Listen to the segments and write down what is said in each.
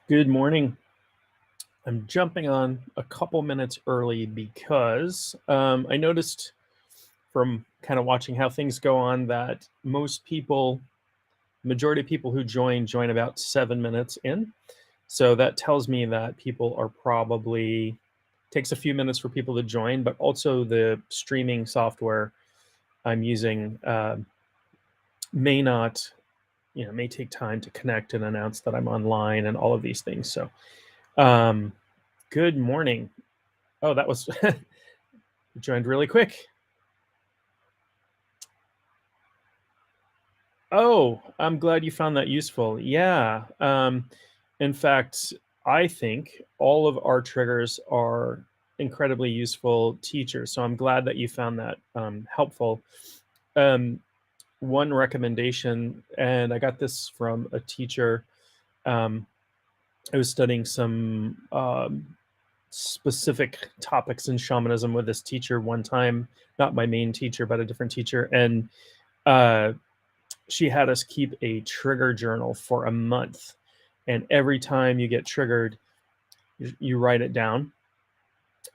Good morning. I'm jumping on a couple minutes early because I noticed from kind of watching how things go on that most people, majority of people who join about 7 minutes in. So that tells me that people are probably takes a few minutes for people to join, but also the streaming software I'm using may not, may take time to connect and announce that I'm online and all of these things. So, um, good morning. Oh, that was joined really quick. Oh, I'm glad you found that useful. Yeah. In fact, I think all of our triggers are incredibly useful teachers. So I'm glad that you found that helpful. Um, One recommendation, and I got this from a teacher. Um, I was studying some specific topics in shamanism with this teacher one time, not my main teacher, but a different teacher. And uh, she had us keep a trigger journal for a month. And every time you get triggered, you write it down,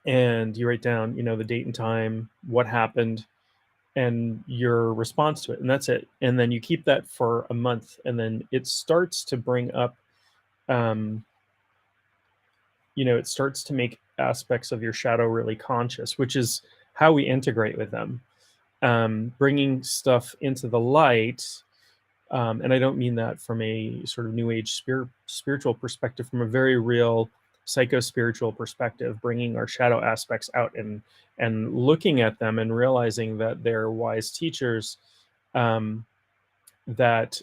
and you write down, the date and time, what happened, and your response to it. And that's it. And then you keep that for a month. And then it starts to bring up, um, it starts to make aspects of your shadow really conscious, which is how we integrate with them. Bringing stuff into the light. And I don't mean that from a sort of new age spiritual perspective, from a very real psycho spiritual perspective, bringing our shadow aspects out and looking at them and realizing that they're wise teachers, um, that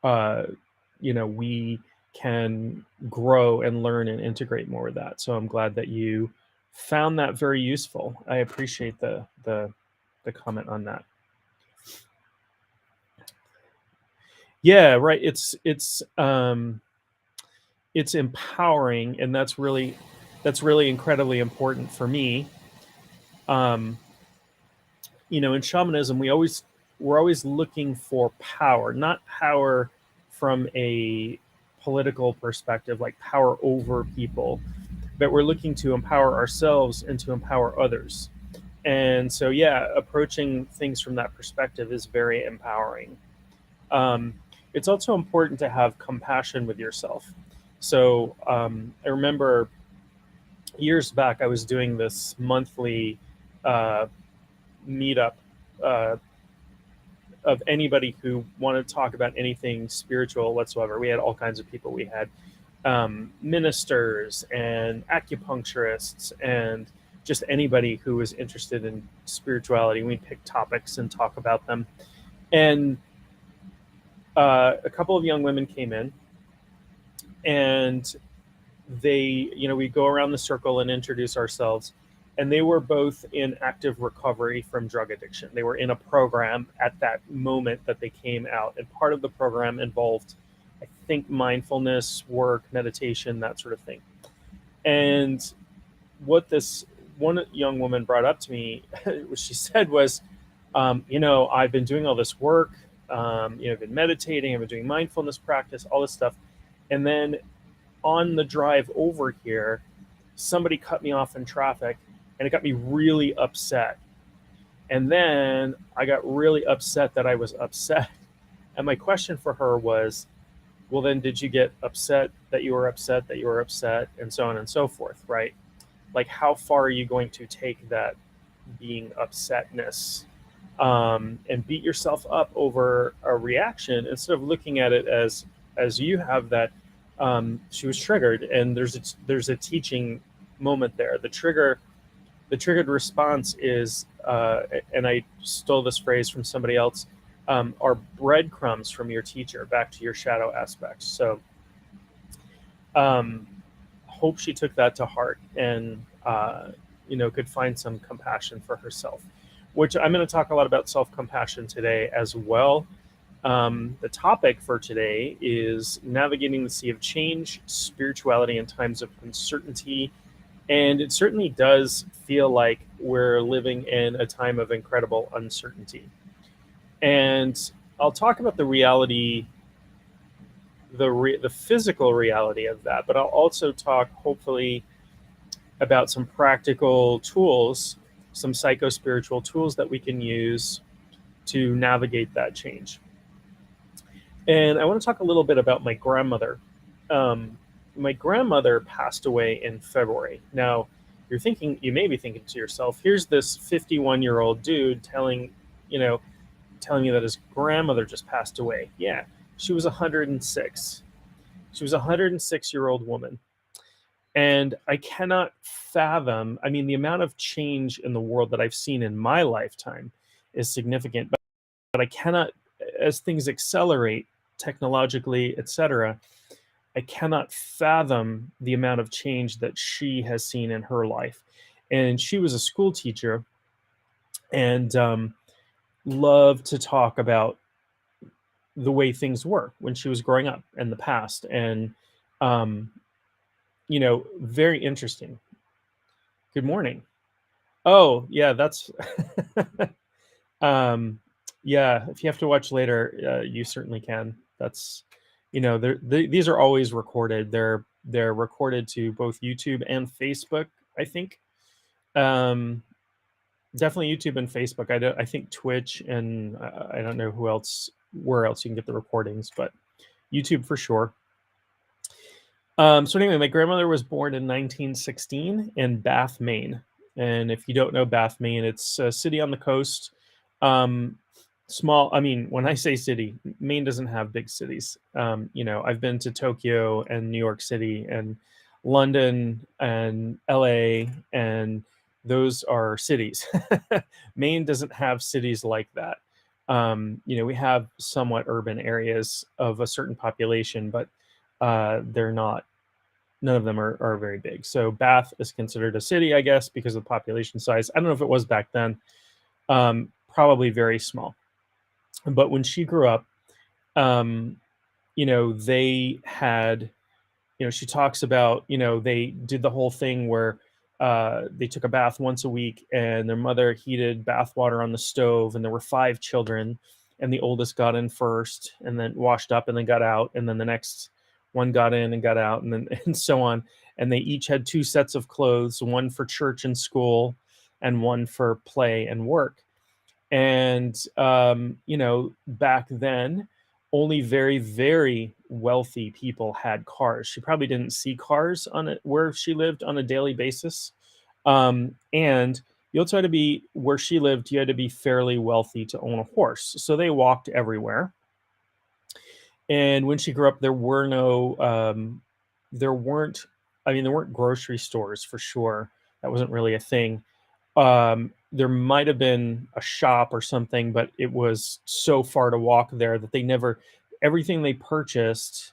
uh, we can grow and learn and integrate more with that. So I'm glad that you found that very useful. I appreciate the comment on that. Yeah, right. It's empowering, and that's really incredibly important for me. um in shamanism, we're always looking for power, not power from a political perspective, like power over people, but we're looking to empower ourselves and to empower others. And so, yeah, approaching things from that perspective is very empowering. um, it's also important to have compassion with yourself. So I remember years back, I was doing this monthly uh, meetup uh, of anybody who wanted to talk about anything spiritual whatsoever. We had all kinds of people. We had ministers and acupuncturists and just anybody who was interested in spirituality. We'd pick topics and talk about them. And a couple of young women came in, and we go around the circle and introduce ourselves. And they were both in active recovery from drug addiction. They were in a program at that moment that they came out, and part of the program involved, I think, mindfulness work, meditation, that sort of thing. And what this one young woman brought up to me, what she said was, I've been doing all this work, I've been meditating, I've been doing mindfulness practice, all this stuff. And then on the drive over here, somebody cut me off in traffic, and it got me really upset. And then I got really upset that I was upset. And my question for her was, well, then did you get upset that you were upset that you were upset, and so on and so forth, right? Like, how far are you going to take that being upsetness, and beat yourself up over a reaction instead of looking at it as you have that, she was triggered, and there's a teaching moment there. The triggered response is, and I stole this phrase from somebody else, are breadcrumbs from your teacher back to your shadow aspects. So um, hope she took that to heart and could find some compassion for herself, which I'm going to talk a lot about self-compassion today as well. The topic for today is navigating the sea of change, spirituality in times of uncertainty. And it certainly does feel like we're living in a time of incredible uncertainty. And I'll talk about the reality the physical reality of that, but I'll also talk, hopefully, about some practical tools, some psycho-spiritual tools that we can use to navigate that change. And I want to talk a little bit about my grandmother. My grandmother passed away in February. Now, you may be thinking to yourself, here's this 51-year-old dude telling me that his grandmother just passed away. Yeah, she was 106. She was a 106-year-old woman. And I cannot fathom, I mean, the amount of change in the world that I've seen in my lifetime is significant, but I cannot, as things accelerate technologically, etc., I cannot fathom the amount of change that she has seen in her life. And she was a school teacher and loved to talk about the way things were when she was growing up in the past. And, um, very interesting. Good morning. Oh, yeah, that's, um, yeah, if you have to watch later, you certainly can. That's, these are always recorded. They're recorded to both YouTube and Facebook, I think. Um, Definitely YouTube and Facebook. I think Twitch and I don't know where else you can get the recordings, but YouTube for sure. So anyway, my grandmother was born in 1916 in Bath, Maine. And if you don't know Bath, Maine, it's a city on the coast. Um, Small. I mean, when I say city, Maine doesn't have big cities. I've been to Tokyo and New York City and London and LA, and those are cities. Maine doesn't have cities like that. We have somewhat urban areas of a certain population, but they're not. None of them are very big. So Bath is considered a city, I guess, because of the population size. I don't know if it was back then. Probably very small. But when she grew up, um, they had, she talks about, they did the whole thing where they took a bath once a week and their mother heated bath water on the stove, and there were 5 children, and the oldest got in first and then washed up and then got out, and then the next one got in and got out, and then and so on. And they each had 2 sets of clothes, one for church and school and one for play and work. And back then, only very, very wealthy people had cars. She probably didn't see cars where she lived on a daily basis. And you also had to be where she lived. You had to be fairly wealthy to own a horse. So they walked everywhere. And when she grew up, there weren't grocery stores for sure. That wasn't really a thing. There might have been a shop or something, but it was so far to walk there that everything they purchased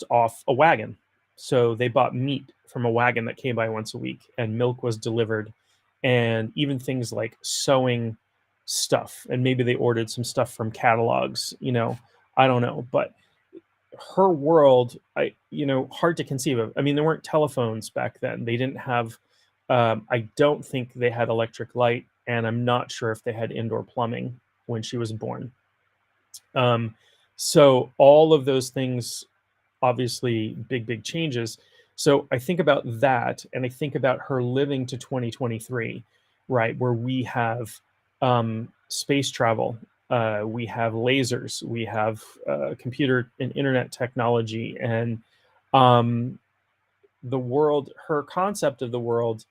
off a wagon. So they bought meat from a wagon that came by once a week, and milk was delivered, and even things like sewing stuff. And maybe they ordered some stuff from catalogs, I don't know. But her world, hard to conceive of. I mean, there weren't telephones back then. They didn't have, I don't think they had electric light, and I'm not sure if they had indoor plumbing when she was born. So all of those things, obviously big changes. So I think about that, and I think about her living to 2023, right, where we have space travel, we have lasers, we have computer and internet technology, and the world, her concept of the world,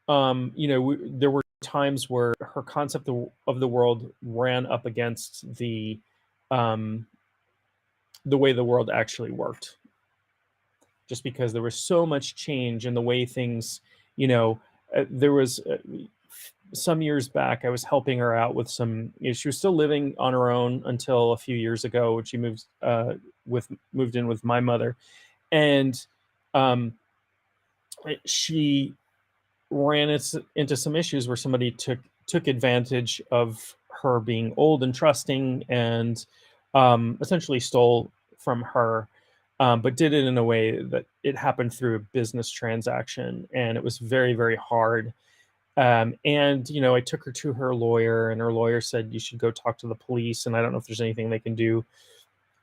there were times where her concept of the world ran up against the way the world actually worked, just because there was so much change in the way things, there was some years back, I was helping her out with some, she was still living on her own until a few years ago when she moved in with my mother. And she ran into some issues where somebody took advantage of her being old and trusting, and essentially stole from her, but did it in a way that it happened through a business transaction, and it was very, very hard. And I took her to her lawyer, and her lawyer said, you should go talk to the police, and I don't know if there's anything they can do.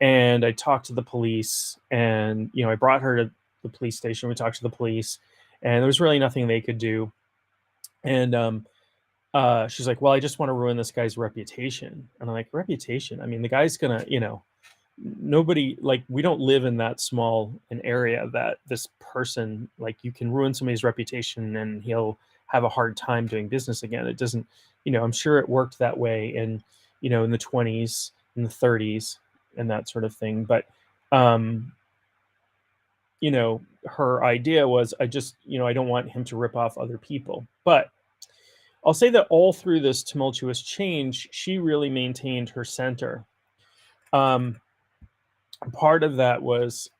And I talked to the police, and I brought her to the police station. We talked to the police, and there was really nothing they could do. And she's like, "Well, I just want to ruin this guy's reputation." And I'm like, "Reputation? I mean, the guy's gonna, nobody, like, we don't live in that small an area that this person, like, you can ruin somebody's reputation and he'll have a hard time doing business again. It doesn't, I'm sure it worked that way in the 20s, in the 30s, and that sort of thing. But um her idea was, I just, I don't want him to rip off other people. But I'll say that all through this tumultuous change, she really maintained her center. um Part of that was,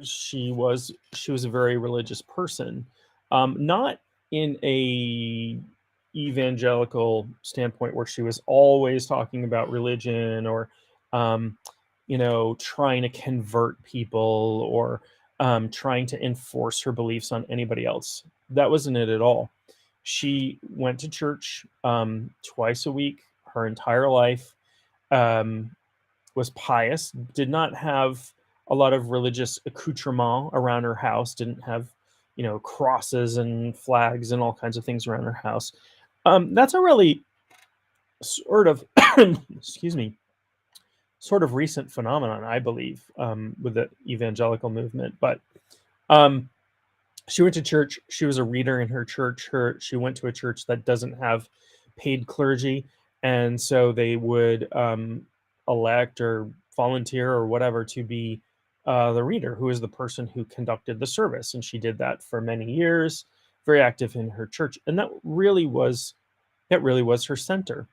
she was a very religious person, not in a evangelical standpoint where she was always talking about religion, or um, trying to convert people, or trying to enforce her beliefs on anybody else. That wasn't it at all. She went to church twice a week her entire life. um, was pious, did not have a lot of religious accoutrement around her house, didn't have, crosses and flags and all kinds of things around her house. That's a really sort of, excuse me, sort of recent phenomenon, I believe, with the evangelical movement. But um, she went to church. She was a reader in her church. She went to a church that doesn't have paid clergy, and so they would elect or volunteer or whatever to be the reader, who is the person who conducted the service. And she did that for many years, very active in her church, and that really was her center.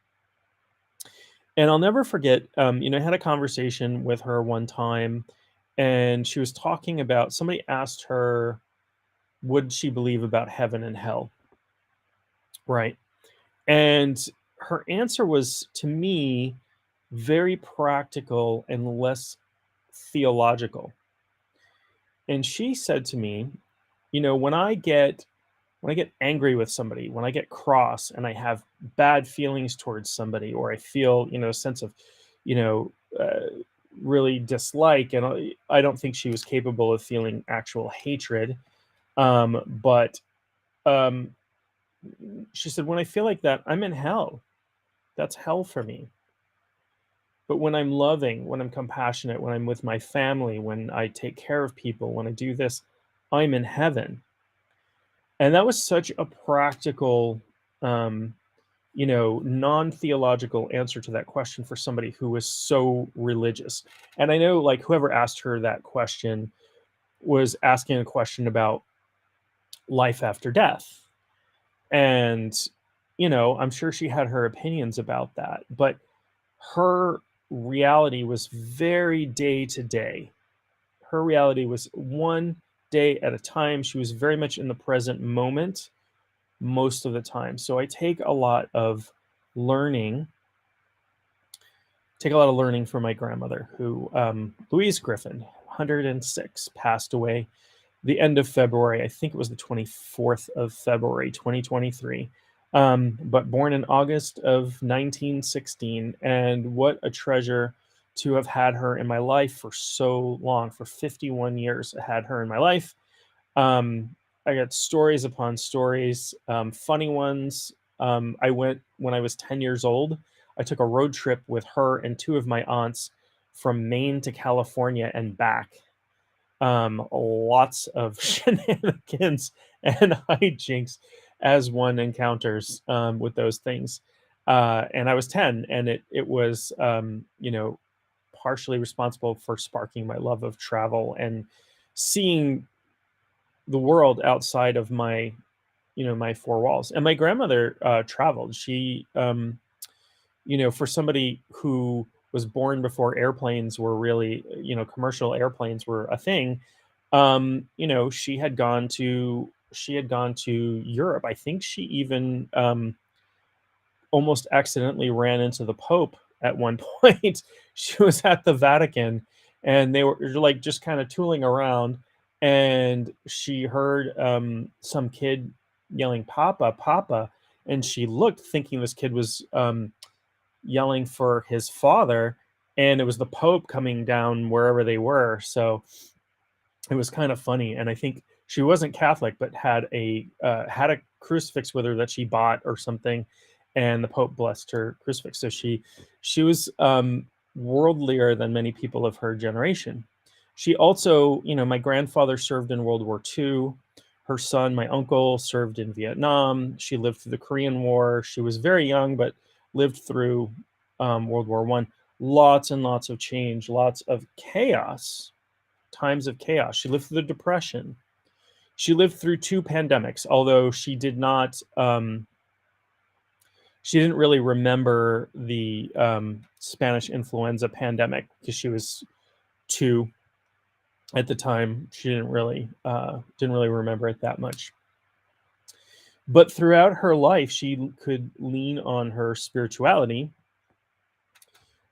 And I'll never forget, I had a conversation with her one time, and she was talking about, somebody asked her, would she believe about heaven and hell? Right. And her answer was, to me, very practical and less theological. And she said to me, when I get angry with somebody, when I get cross and I have bad feelings towards somebody, or I feel, a sense of, you know, uh, really dislike, and I don't think she was capable of feeling actual hatred. But um, she said, when I feel like that, I'm in hell. That's hell for me. But when I'm loving, when I'm compassionate, when I'm with my family, when I take care of people, when I do this, I'm in heaven. And that was such a practical, um, non-theological answer to that question for somebody who was so religious. And I know, like, whoever asked her that question was asking a question about life after death. And, I'm sure she had her opinions about that, but her reality was very day to day. Her reality was one day at a time. She was very much in the present moment most of the time. So I learning, take a lot of learning from my grandmother, who, Louise Griffin, 106, passed away the end of February. I think it was the 24th of February, 2023. But born in August of 1916. And what a treasure to have had her in my life for so long. For 51 years, I had her in my life. Um, I got stories upon stories, funny ones. I went when I was 10 years old. I took a road trip with her and two of my aunts from Maine to California and back. Lots of shenanigans and hijinks as one encounters with those things. And I was 10, and it was, partially responsible for sparking my love of travel and seeing the world outside of my four walls. And my grandmother traveled. She, for somebody who was born before airplanes were really, commercial airplanes were a thing. She had gone to Europe. I think she even almost accidentally ran into the Pope at one point. She was at the Vatican, and they were like just kind of tooling around, and she heard some kid yelling "Papa, Papa," and she looked, thinking this kid was yelling for his father, and it was the Pope coming down wherever they were. So it was kind of funny. And I think she wasn't Catholic, but had a crucifix with her that she bought or something, and the Pope blessed her crucifix. So she was worldlier than many people of her generation. She also, my grandfather served in World War II. Her son, my uncle, served in Vietnam. She lived through the Korean War. She was very young, but lived through World War I. Lots and lots of change, lots of chaos, times of chaos. She lived through the Depression. She lived through 2 pandemics, although she did not. She didn't really remember the Spanish influenza pandemic because she was 2 at the time. She didn't really remember it that much. But throughout her life, she could lean on her spirituality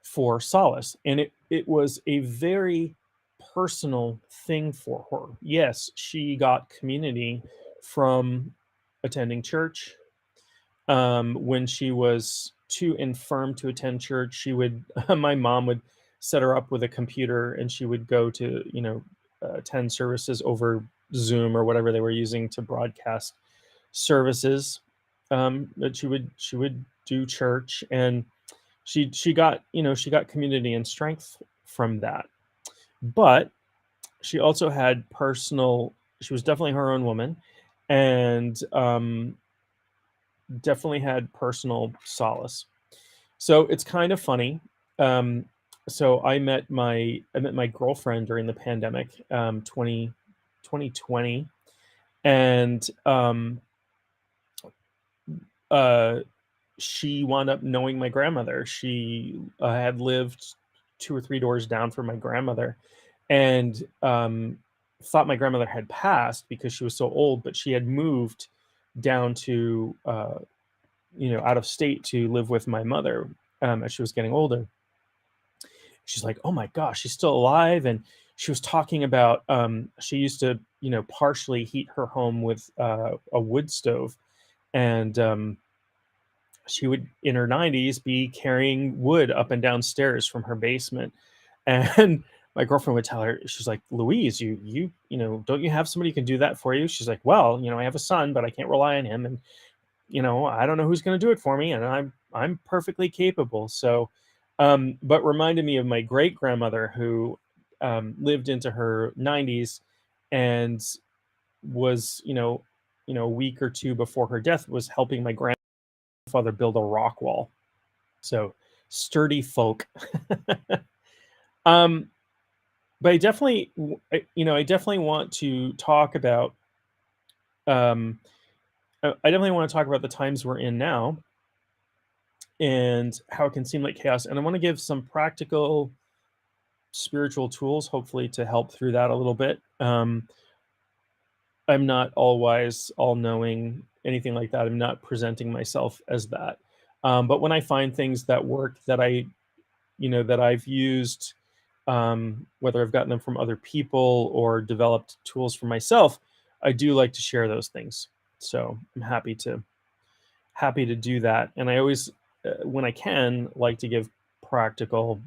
for solace, and it was a very personal thing for her. Yes, she got community from attending church. When she was too infirm to attend church, she would my mom would set her up with a computer, and she would go to attend services over Zoom or whatever they were using to broadcast services. But she would do church, and she got community and strength from that. But she also had personal. She was definitely her own woman, and definitely had personal solace. So it's kind of funny. So I met my girlfriend during the pandemic, 2020, and uh, she wound up knowing my grandmother. She had lived 2 or 3 doors down from my grandmother, and thought my grandmother had passed because she was so old, but she had moved down to out of state to live with my mother as she was getting older. She's like, "Oh my gosh, she's still alive!" And she was talking about she used to partially heat her home with a wood stove, and she would in her 90s be carrying wood up and down stairs from her basement. And my girlfriend would tell her, she's like, "Louise, don't you have somebody who can do that for you?" She's like, "Well, I have a son, but I can't rely on him, and I don't know who's going to do it for me, and I'm perfectly capable." So but reminded me of my great grandmother, who lived into her 90s, and was a week or 2 before her death, was helping my grandfather build a rock wall. So sturdy folk. um but I definitely want to talk about I definitely want to talk about the times we're in now, and how it can seem like chaos. And I want to give some practical spiritual tools, hopefully, to help through that a little bit. I'm not all wise, all knowing, anything like that. I'm not presenting myself as that. But when I find things that work, that I've used, whether I've gotten them from other people or developed tools for myself, I do like to share those things. So I'm happy to do that. And I always, when I can, like to give practical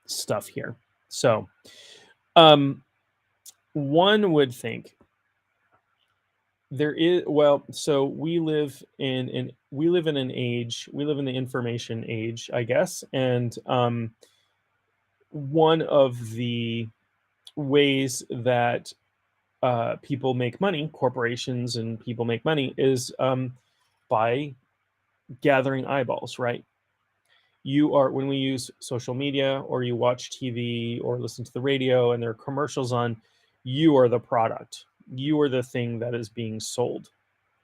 stuff here. So one would think there is, well, so we live in an age, we live in the information age, I guess. And one of the ways that people make money, corporations and people make money, is by gathering eyeballs, right? When we use social media, or you watch TV or listen to the radio and there are commercials on, you are the product. You are the thing that is being sold,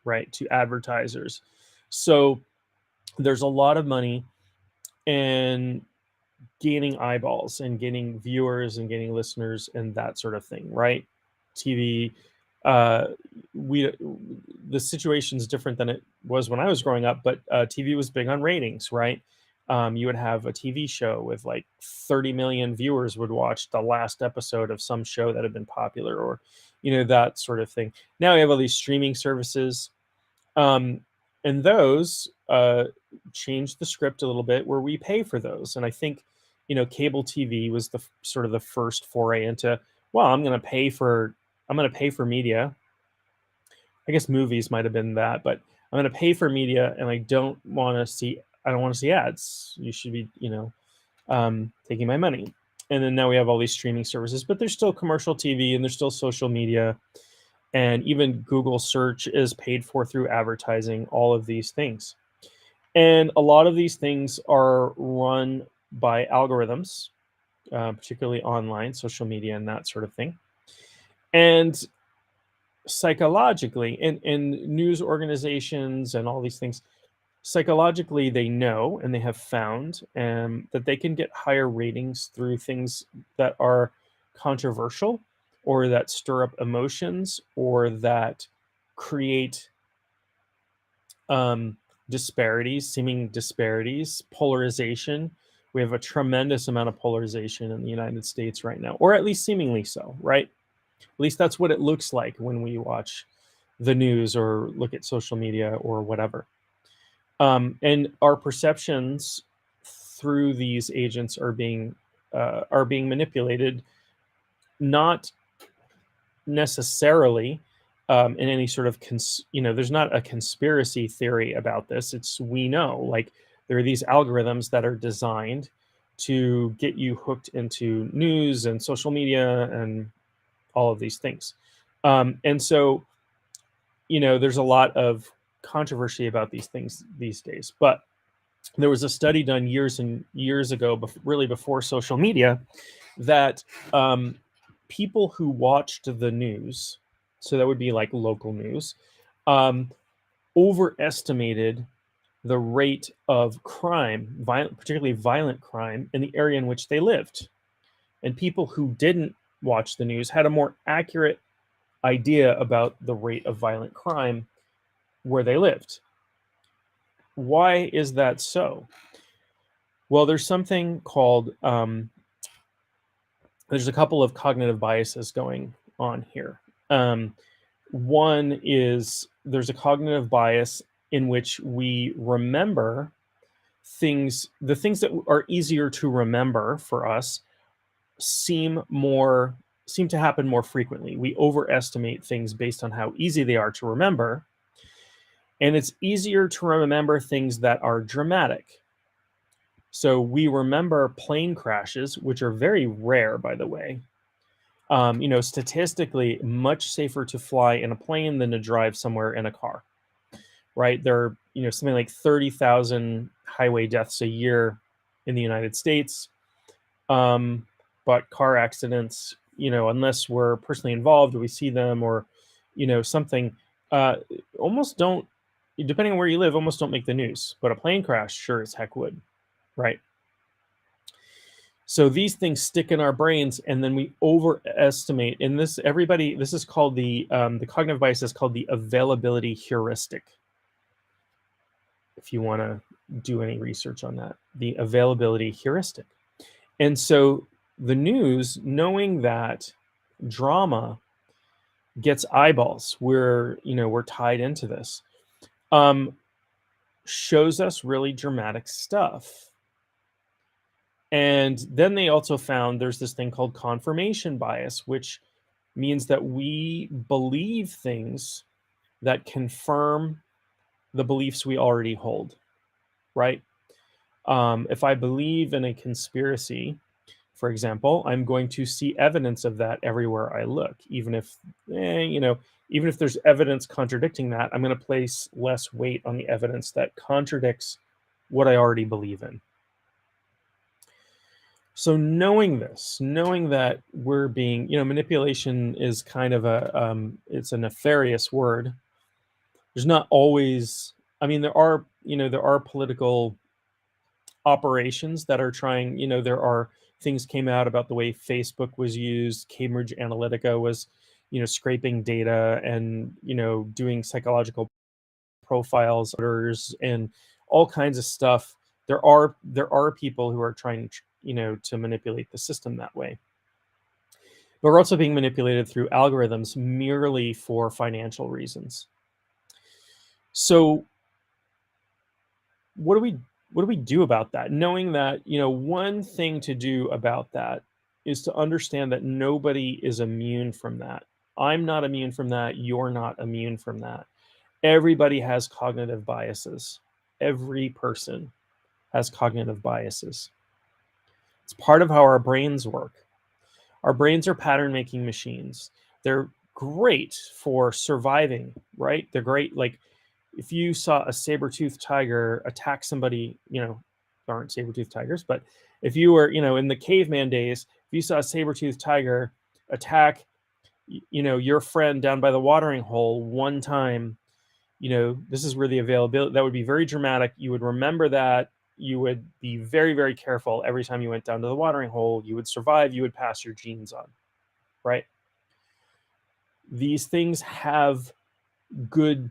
right, to advertisers. So there's a lot of money in gaining eyeballs and getting viewers and getting listeners and that sort of thing, right? TV, uh, we the situation is different than it was when I was growing up, but TV was big on ratings, right? You would have a TV show with like 30 million viewers would watch the last episode of some show that had been popular, or that sort of thing. Now we have all these streaming services, and those change the script a little bit, where we pay for those. And I think cable TV was the sort of the first foray into, well, I'm going to pay for media. I guess movies might have been that, but I'm going to pay for media, and I don't want to see ads. You should be, taking my money. And then now we have all these streaming services, but there's still commercial TV and there's still social media, and even Google search is paid for through advertising, all of these things. And a lot of these things are run by algorithms, particularly online, social media, and that sort of thing. And psychologically, in news organizations and all these things, psychologically, they know and they have found that they can get higher ratings through things that are controversial or that stir up emotions or that create seeming disparities, polarization. We have a tremendous amount of polarization in the United States right now, or at least seemingly so, right? At least that's what it looks like when we watch the news or look at social media or whatever. And our perceptions through these agents are being manipulated, not necessarily in any sort of there's not a conspiracy theory about this. It's, we know, like, there are these algorithms that are designed to get you hooked into news and social media and all of these things. And so, there's a lot of controversy about these things these days. But there was a study done years and years ago, really before social media, that people who watched the news, so that would be like local news, overestimated the rate of crime, particularly violent crime, in the area in which they lived. And people who didn't watch the news had a more accurate idea about the rate of violent crime where they lived. Why is that so? Well, there's something called, there's a couple of cognitive biases going on here. One is there's a cognitive bias in which we remember the things that are easier to remember for us seem to happen more frequently. We overestimate things based on how easy they are to remember. And it's easier to remember things that are dramatic. So we remember plane crashes, which are very rare, by the way. Statistically, much safer to fly in a plane than to drive somewhere in a car, right? There are, something like 30,000 highway deaths a year in the United States. But car accidents, unless we're personally involved, or we see them, or, something, almost don't, depending on where you live, almost don't make the news. But a plane crash sure as heck would, right? So these things stick in our brains, and then we overestimate. And this is called the cognitive bias is called the availability heuristic. If you want to do any research on that, the availability heuristic. And so the news, knowing that drama gets eyeballs, we're tied into this, shows us really dramatic stuff. And then they also found there's this thing called confirmation bias, which means that we believe things that confirm the beliefs we already hold, right? If I believe in a conspiracy, for example, I'm going to see evidence of that everywhere I look, even if there's evidence contradicting that, I'm going to place less weight on the evidence that contradicts what I already believe in. So knowing that we're being, manipulation is kind of it's a nefarious word. There's not always, there are political operations that are trying, there are things came out about the way Facebook was used. Cambridge Analytica was, scraping data and, doing psychological profiles and all kinds of stuff. There are people who are trying, to manipulate the system that way. But we're also being manipulated through algorithms merely for financial reasons. So what do we what do we do about that? Knowing that, one thing to do about that is to understand that nobody is immune from that. I'm not immune from that. You're not immune from that. Everybody has cognitive biases. Every person has cognitive biases. It's part of how our brains work. Our brains are pattern making machines. They're great for surviving, right? They're great. Like if you saw a saber-toothed tiger attack somebody, there aren't saber-toothed tigers, but if you were, in the caveman days, if you saw a saber-toothed tiger attack, your friend down by the watering hole one time, this is where the availability, that would be very dramatic. You would remember that. You would be very, very careful every time you went down to the watering hole. You would survive. You would pass your genes on, right? These things have good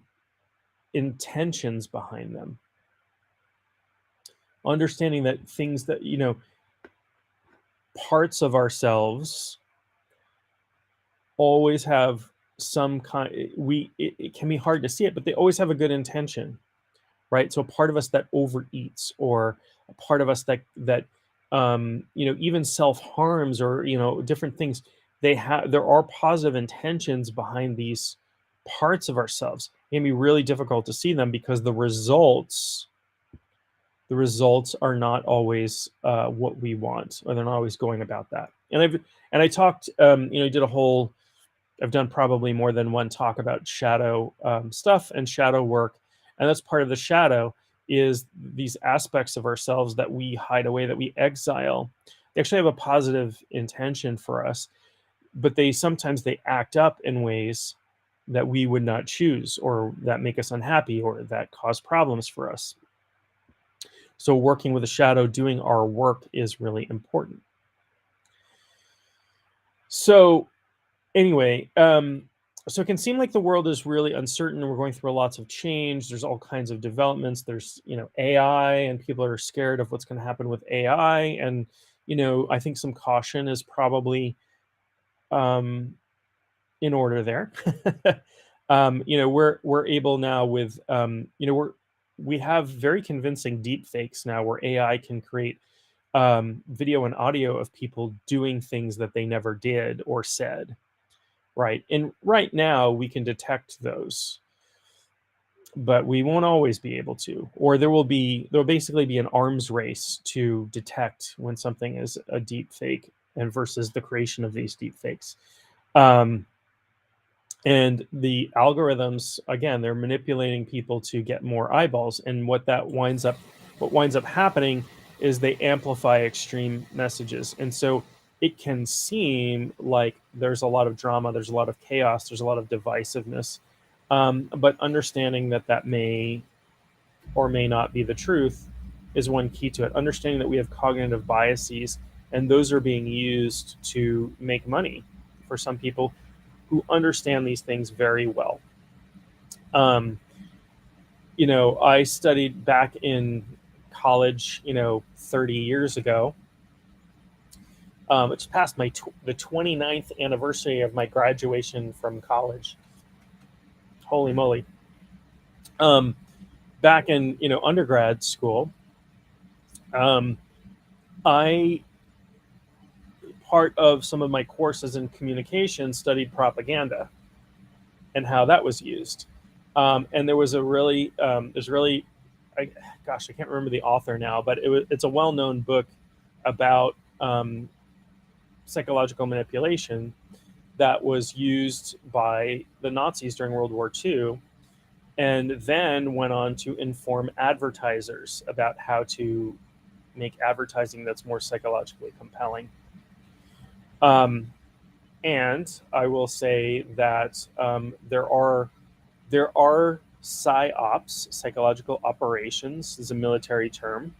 intentions behind them. Understanding that things that, parts of ourselves always have some kind, it can be hard to see it, but they always have a good intention, right? So a part of us that overeats, or a part of us that even self-harms, or different things, there are positive intentions behind these parts of ourselves. It can be really difficult to see them because the results are not always what we want, or they're not always going about that. And I talked, did a whole, I've done probably more than one talk about shadow stuff and shadow work. And that's part of the shadow, is these aspects of ourselves that we hide away, that we exile. They actually have a positive intention for us, but sometimes they act up in ways that we would not choose, or that make us unhappy, or that cause problems for us. So working with the shadow, doing our work, is really important. So anyway, so it can seem like the world is really uncertain. We're going through lots of change. There's all kinds of developments. There's, AI, and people are scared of what's going to happen with AI. And, I think some caution is probably in order there. We're able now with, we have very convincing deep fakes now, where AI can create video and audio of people doing things that they never did or said. Right. And right now we can detect those, but we won't always be able to, or there'll basically be an arms race to detect when something is a deep fake, and versus the creation of these deep fakes. And the algorithms, again, they're manipulating people to get more eyeballs. And what winds up happening is they amplify extreme messages. And so it can seem like there's a lot of drama, there's a lot of chaos, there's a lot of divisiveness. But understanding that may or may not be the truth is one key to it. Understanding that we have cognitive biases, and those are being used to make money for some people who understand these things very well. I studied back in college, 30 years ago. It's past the 29th anniversary of my graduation from college. Holy moly. Back in, undergrad school, I, part of some of my courses in communication, studied propaganda and how that was used. And there was I can't remember the author now, but it's a well-known book about psychological manipulation that was used by the Nazis during World War II, and then went on to inform advertisers about how to make advertising that's more psychologically compelling. And I will say that there are psyops, psychological operations, is a military term.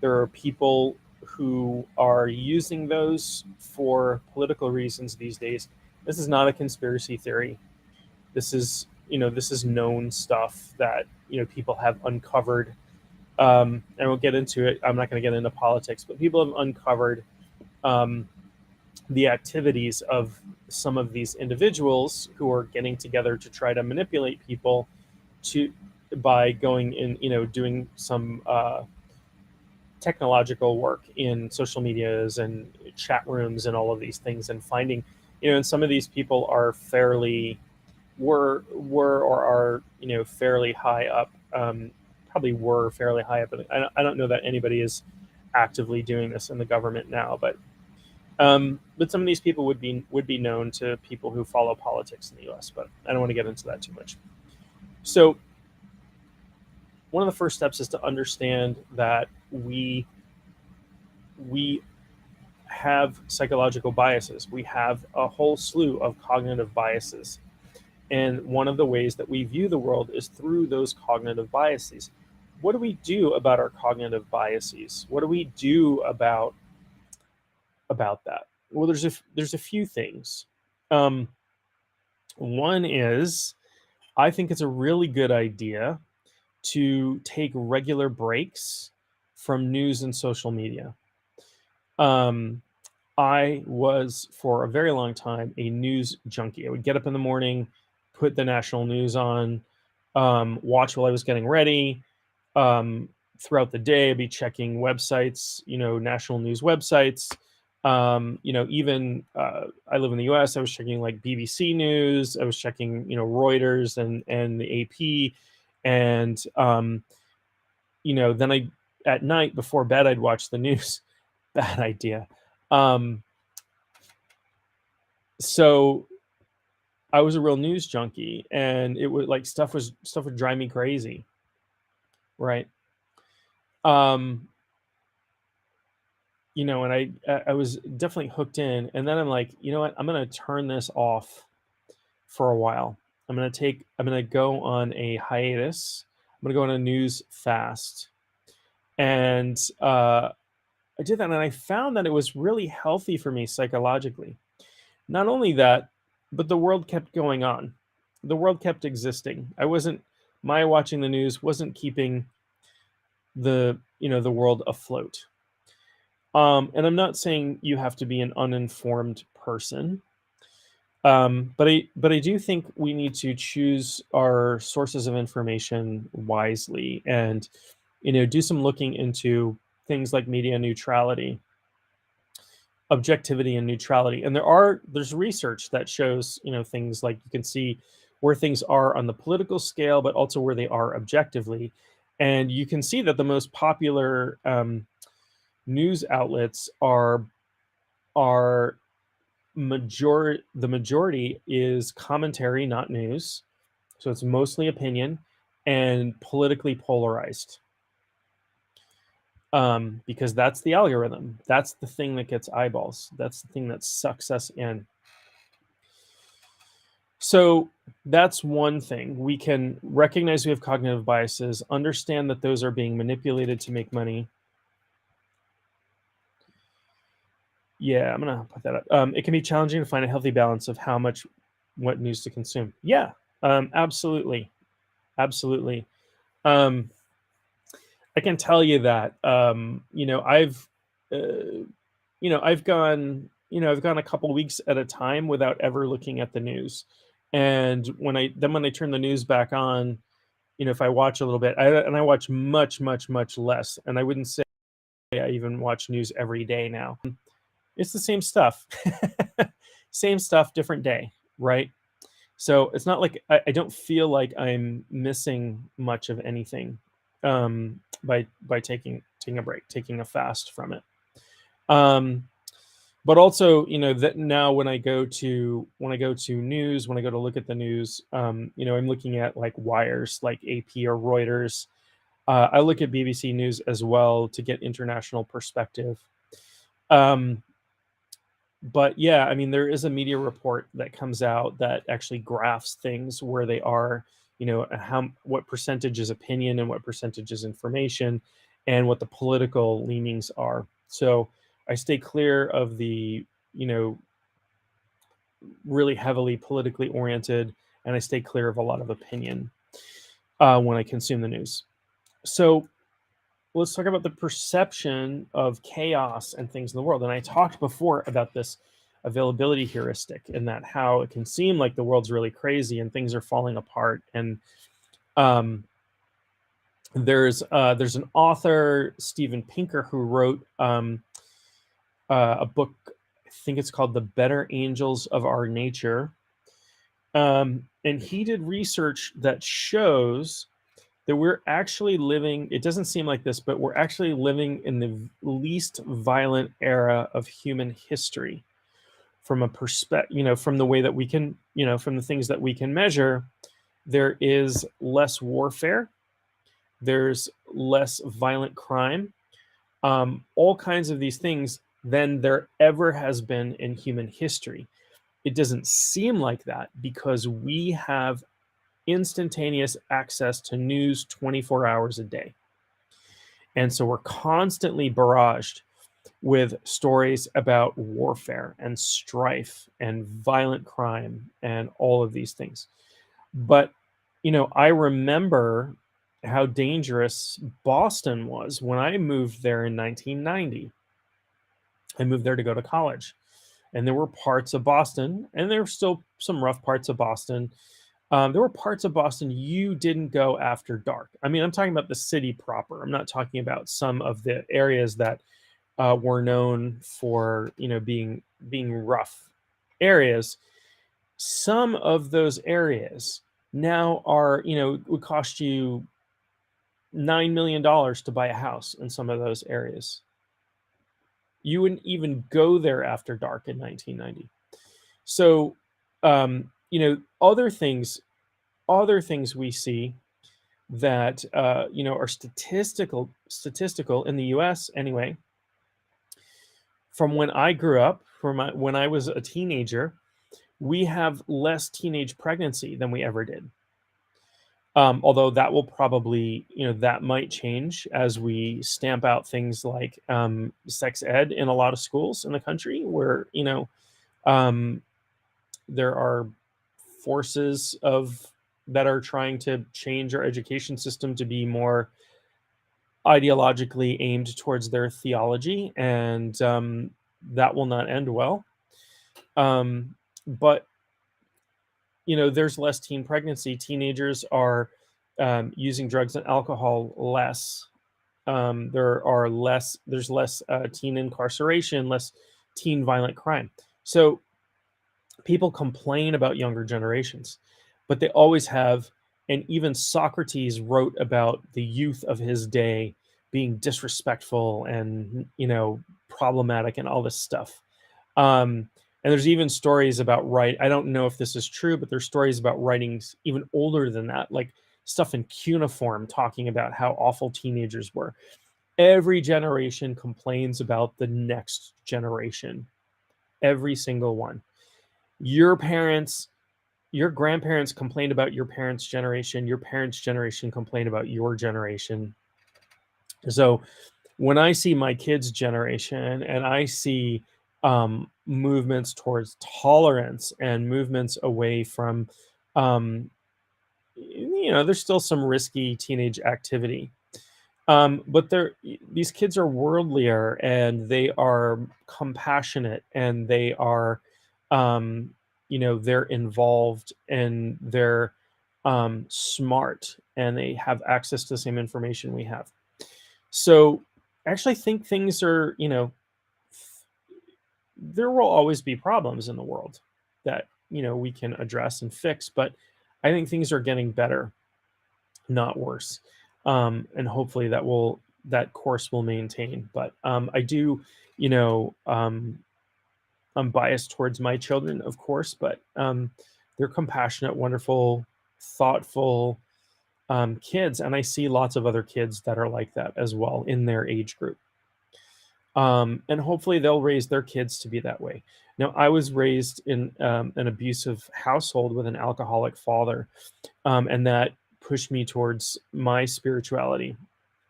There are people who are using those for political reasons these days. This is not a conspiracy theory. This is known stuff that people have uncovered. I won't get into it. I'm not going to get into politics, but people have uncovered the activities of some of these individuals who are getting together to try to manipulate people by going in, doing some technological work in social medias and chat rooms and all of these things, and finding, and some of these people are were or are fairly high up. Probably were fairly high up. I don't know that anybody is actively doing this in the government now, but some of these people would be known to people who follow politics in the U.S. But I don't want to get into that too much. So one of the first steps is to understand that we have psychological biases. We have a whole slew of cognitive biases. And one of the ways that we view the world is through those cognitive biases. What do we do about our cognitive biases? What do we do about that? Well, there's a few things. One is, I think it's a really good idea to take regular breaks from news and social media. I was, for a very long time, a news junkie. I would get up in the morning, put the national news on, watch while I was getting ready. Throughout the day, I'd be checking websites, national news websites. Even I live in the U.S. I was checking like BBC News. I was checking, Reuters and the AP, and then at night before bed I'd watch the news. Bad idea. So I was a real news junkie, and it would like stuff would drive me crazy, right? And I was definitely hooked in, and then I'm like, you know what? I'm gonna turn this off for a while. I'm gonna go on a hiatus. I'm gonna go on a news fast, and I did that, and I found that it was really healthy for me psychologically. Not only that, but the world kept going on. The world kept existing. My watching the news wasn't keeping the world afloat. And I'm not saying you have to be an uninformed person. But I do think we need to choose our sources of information wisely, and do some looking into things like media neutrality, objectivity, and neutrality. And there's research that shows things like, you can see where things are on the political scale, but also where they are objectively. And you can see that the most popular news outlets the majority is commentary, not news. So it's mostly opinion and politically polarized. Because that's the algorithm. That's the thing that gets eyeballs. That's the thing that sucks us in. So that's one thing. We can recognize we have cognitive biases, understand that those are being manipulated to make money. Yeah, I'm gonna put that up. It can be challenging to find a healthy balance of what news to consume. Yeah, absolutely. I can tell you that I've gone a couple weeks at a time without ever looking at the news, and when I turn the news back on, if I watch a little bit, I watch much less, and I wouldn't say I even watch news every day now. It's the same stuff, same stuff, different day, right? So it's not like I don't feel like I'm missing much of anything by taking a break, taking a fast from it. But also, that now when I go to news, when I go to look at the news, I'm looking at like wires like AP or Reuters. I look at BBC News as well to get international perspective. But yeah, I mean, there is a media report that comes out that actually graphs things where they are, what percentage is opinion and what percentage is information, and what the political leanings are. So I stay clear of the, really heavily politically oriented, and I stay clear of a lot of opinion when I consume the news. So let's talk about the perception of chaos and things in the world. And I talked before about this availability heuristic, and that how it can seem like the world's really crazy and things are falling apart. And There's an author, Steven Pinker, who wrote a book. I think it's called "The Better Angels of Our Nature," and he did research that shows that we're actually living. It doesn't seem like this, but we're actually living in the least violent era of human history. From a perspective, from the way that we can, from the things that we can measure, there is less warfare, there's less violent crime, all kinds of these things than there ever has been in human history. It doesn't seem like that because we have instantaneous access to news 24 hours a day. And so we're constantly barraged with stories about warfare and strife and violent crime and all of these things. But, I remember how dangerous Boston was when I moved there in 1990. I moved there to go to college. And there were parts of Boston, and there were still some rough parts of Boston. There were parts of Boston you didn't go after dark. I mean, I'm talking about the city proper. I'm not talking about some of the areas that were known for, being rough areas. Some of those areas now are, would cost you $9 million to buy a house in some of those areas. You wouldn't even go there after dark in 1990. So, other things we see that are statistical in the U.S. anyway. From when I grew up, when I was a teenager, we have less teenage pregnancy than we ever did. Although that will probably, that might change as we stamp out things like sex ed in a lot of schools in the country, where um, there are forces that are trying to change our education system to be more ideologically aimed towards their theology, and that will not end well. But there's less teen pregnancy. Teenagers are using drugs and alcohol less. There's less teen incarceration, less teen violent crime. So people complain about younger generations, but they always have. And even Socrates wrote about the youth of his day being disrespectful and problematic and all this stuff. And there's even stories about I don't know if this is true, but there's stories about writings even older than that, like stuff in cuneiform talking about how awful teenagers were. Every generation complains about the next generation. Every single one. Your parents, your grandparents complained about your parents' generation. Your parents' generation complained about your generation. So when I see my kids' generation and I see movements towards tolerance and movements away from, there's still some risky teenage activity. But these kids are worldlier and they are compassionate and they are, they're involved and they're smart and they have access to the same information we have. So I actually think things are, there will always be problems in the world that, we can address and fix, but I think things are getting better, not worse. And hopefully that course will maintain. But I do, I'm biased towards my children, of course, but they're compassionate, wonderful, thoughtful kids. And I see lots of other kids that are like that as well in their age group. And hopefully they'll raise their kids to be that way. Now, I was raised in an abusive household with an alcoholic father, and that pushed me towards my spirituality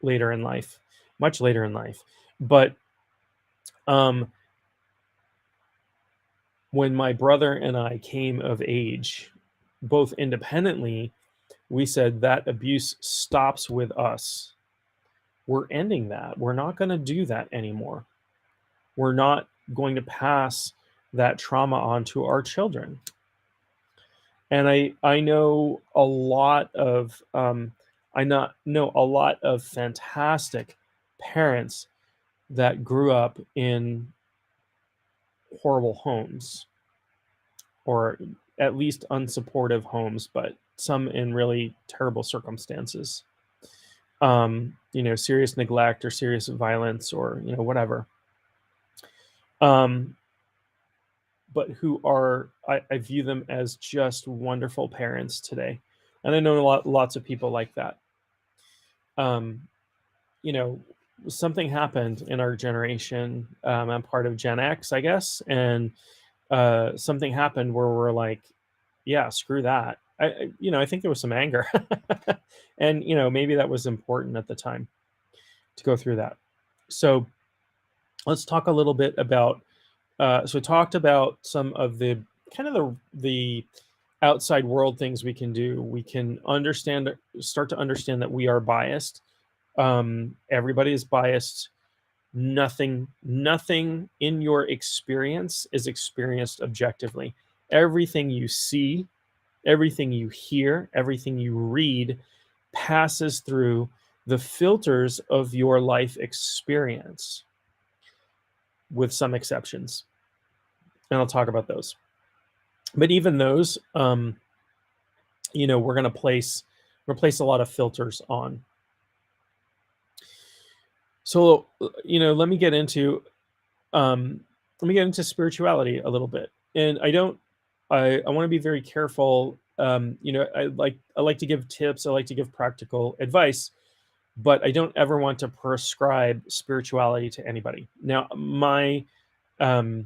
later in life, much later in life. But when my brother and I came of age, both independently, we said that abuse stops with us. We're ending that. We're not going to do that anymore. We're not going to pass that trauma on to our children. And I know a lot of I know a lot of fantastic parents that grew up in horrible homes, or at least unsupportive homes, but some in really terrible circumstances. Serious neglect or serious violence, or whatever. Um, but who are I view them as just wonderful parents today, and I know lots of people like that. Um, you know, Something happened in our generation. I'm part of Gen X, I guess, and something happened where we're like, yeah, screw that. I think there was some anger, and maybe that was important at the time to go through that. So let's talk a little bit about. So we talked about some of the kind of the outside world things we can do. We can start to understand that we are biased. Everybody is biased. Nothing in your experience is experienced objectively. Everything you see, everything you hear, everything you read passes through the filters of your life experience, with some exceptions. And I'll talk about those. But even those, we're going to place a lot of filters on. So, let me get into spirituality a little bit. And I want to be very careful. I like to give tips. I like to give practical advice, but I don't ever want to prescribe spirituality to anybody. Now, um,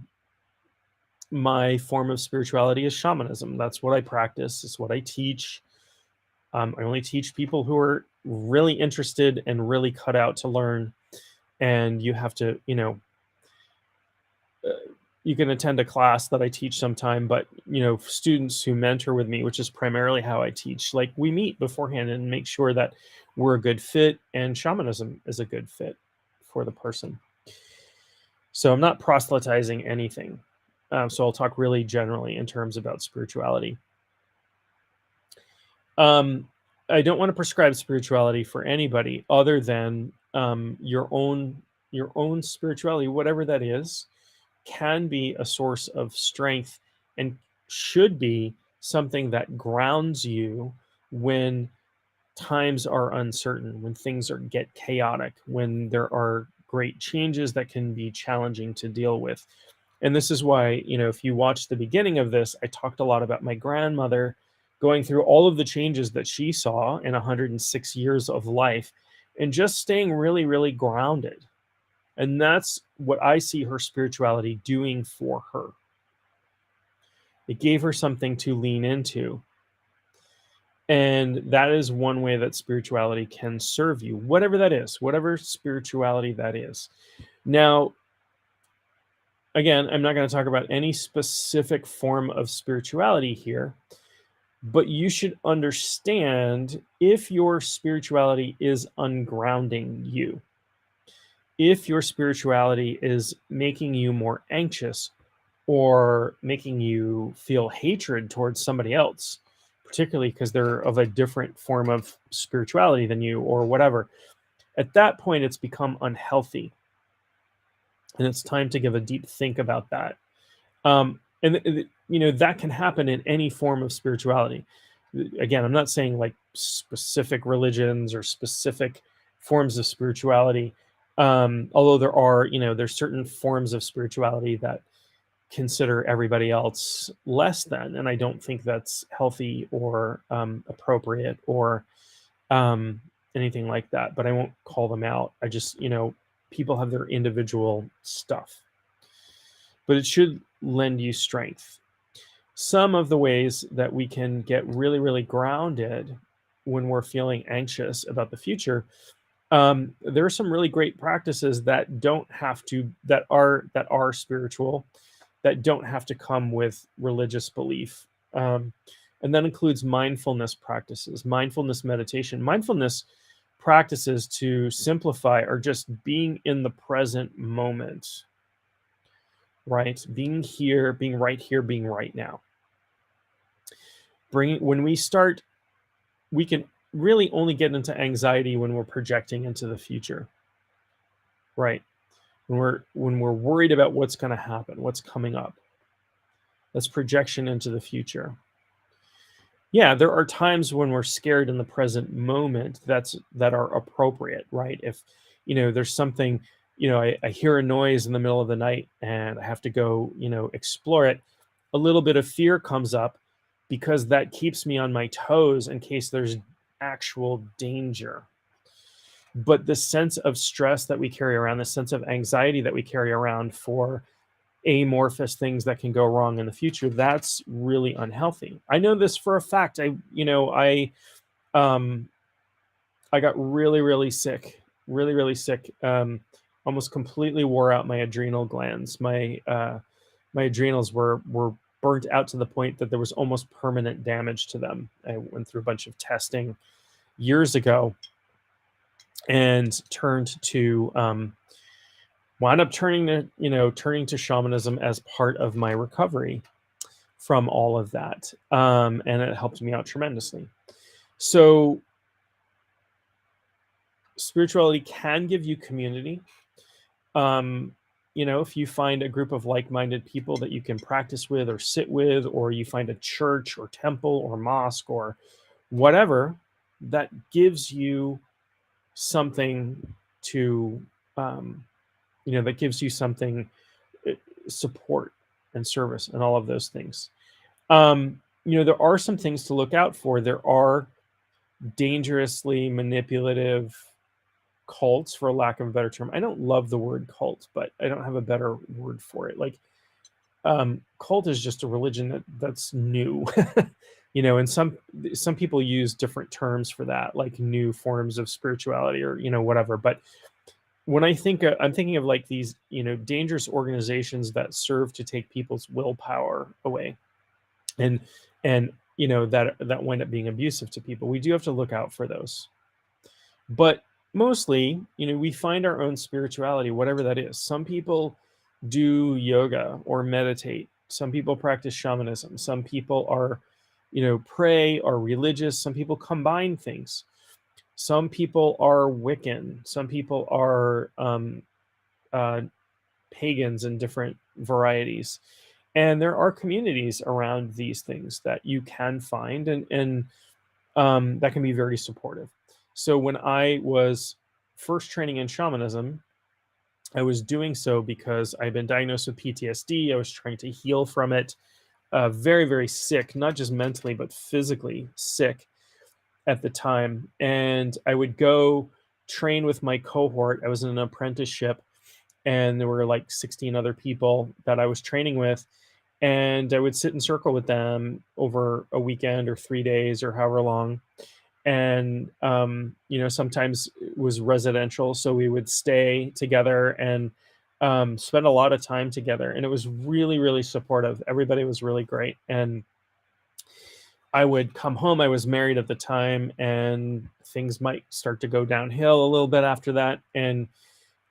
my form of spirituality is shamanism. That's what I practice. It's what I teach. I only teach people who are really interested and really cut out to learn. And you have to, uh, you can attend a class that I teach sometime, but students who mentor with me, which is primarily how I teach, like, we meet beforehand and make sure that we're a good fit, and shamanism is a good fit for the person. So I'm not proselytizing anything. So I'll talk really generally in terms about spirituality. I don't want to prescribe spirituality for anybody other than your own spirituality, whatever that is, can be a source of strength and should be something that grounds you when times are uncertain, when things get chaotic, when there are great changes that can be challenging to deal with. And this is why, if you watch the beginning of this, I talked a lot about my grandmother going through all of the changes that she saw in 106 years of life, and just staying really, really grounded. And that's what I see her spirituality doing for her. It gave her something to lean into. And that is one way that spirituality can serve you, whatever that is, whatever spirituality that is. Now, again, I'm not going to talk about any specific form of spirituality here, but you should understand if your spirituality is ungrounding you, if your spirituality is making you more anxious or making you feel hatred towards somebody else, particularly because they're of a different form of spirituality than you or whatever, at that point, it's become unhealthy. And it's time to give a deep think about that. That can happen in any form of spirituality. Again, I'm not saying like specific religions or specific forms of spirituality. Although there's certain forms of spirituality that consider everybody else less than, and I don't think that's healthy or appropriate or anything like that. But I won't call them out. I just, people have their individual stuff, but it should lend you strength. Some of the ways that we can get really, really grounded when we're feeling anxious about the future, there are some really great practices that are spiritual, that don't have to come with religious belief. And that includes mindfulness practices, mindfulness meditation. Mindfulness practices, to simplify, are just being in the present moment, right? Being here, being right now. When we start, we can really only get into anxiety when we're projecting into the future, right? When we're worried about what's going to happen, what's coming up. That's projection into the future. Yeah, there are times when we're scared in the present moment that are appropriate, right? If there's something, I hear a noise in the middle of the night and I have to go, explore it. A little bit of fear comes up because that keeps me on my toes in case there's actual danger. But the sense of stress that we carry around, the sense of anxiety that we carry around for amorphous things that can go wrong in the future, that's really unhealthy. I know this for a fact. Um I got really, really sick, really, really sick. Almost completely wore out my adrenal glands. My adrenals were burnt out to the point that there was almost permanent damage to them. I went through a bunch of testing years ago and wound up turning to shamanism as part of my recovery from all of that. And it helped me out tremendously. So spirituality can give you community. If you find a group of like-minded people that you can practice with or sit with, or you find a church or temple or mosque or whatever, that gives you something to, that gives you something, support and service and all of those things. There are some things to look out for. There are dangerously manipulative cults, for lack of a better term. I don't love the word cult, but I don't have a better word for it. Like, cult is just a religion that's new. And some people use different terms for that, like new forms of spirituality or whatever. But when I'm thinking of like these dangerous organizations that serve to take people's willpower away, and that wind up being abusive to people. We do have to look out for those. But mostly, we find our own spirituality, whatever that is. Some people do yoga or meditate. Some people practice shamanism. Some people are, pray or religious. Some people combine things. Some people are Wiccan. Some people are pagans in different varieties. And there are communities around these things that you can find, and that can be very supportive. So when I was first training in shamanism, I was doing so because I'd been diagnosed with PTSD. I was trying to heal from it, very, very sick, not just mentally, but physically sick at the time. And I would go train with my cohort. I was in an apprenticeship, and there were like 16 other people that I was training with. And I would sit in circle with them over a weekend or 3 days or however long. And sometimes it was residential, so we would stay together and spend a lot of time together, and it was really, really supportive. Everybody was really great. And I would come home. I was married at the time, and things might start to go downhill a little bit after that. And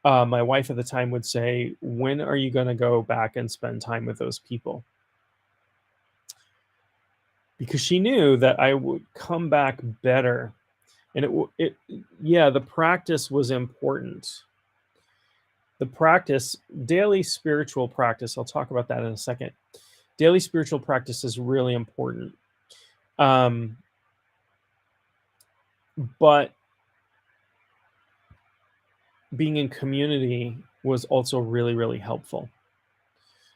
my wife at the time would say, "When are you going to go back and spend time with those people?" Because she knew that I would come back better. And the practice was important. The practice, daily spiritual practice, I'll talk about that in a second. Daily spiritual practice is really important. But being in community was also really, really helpful.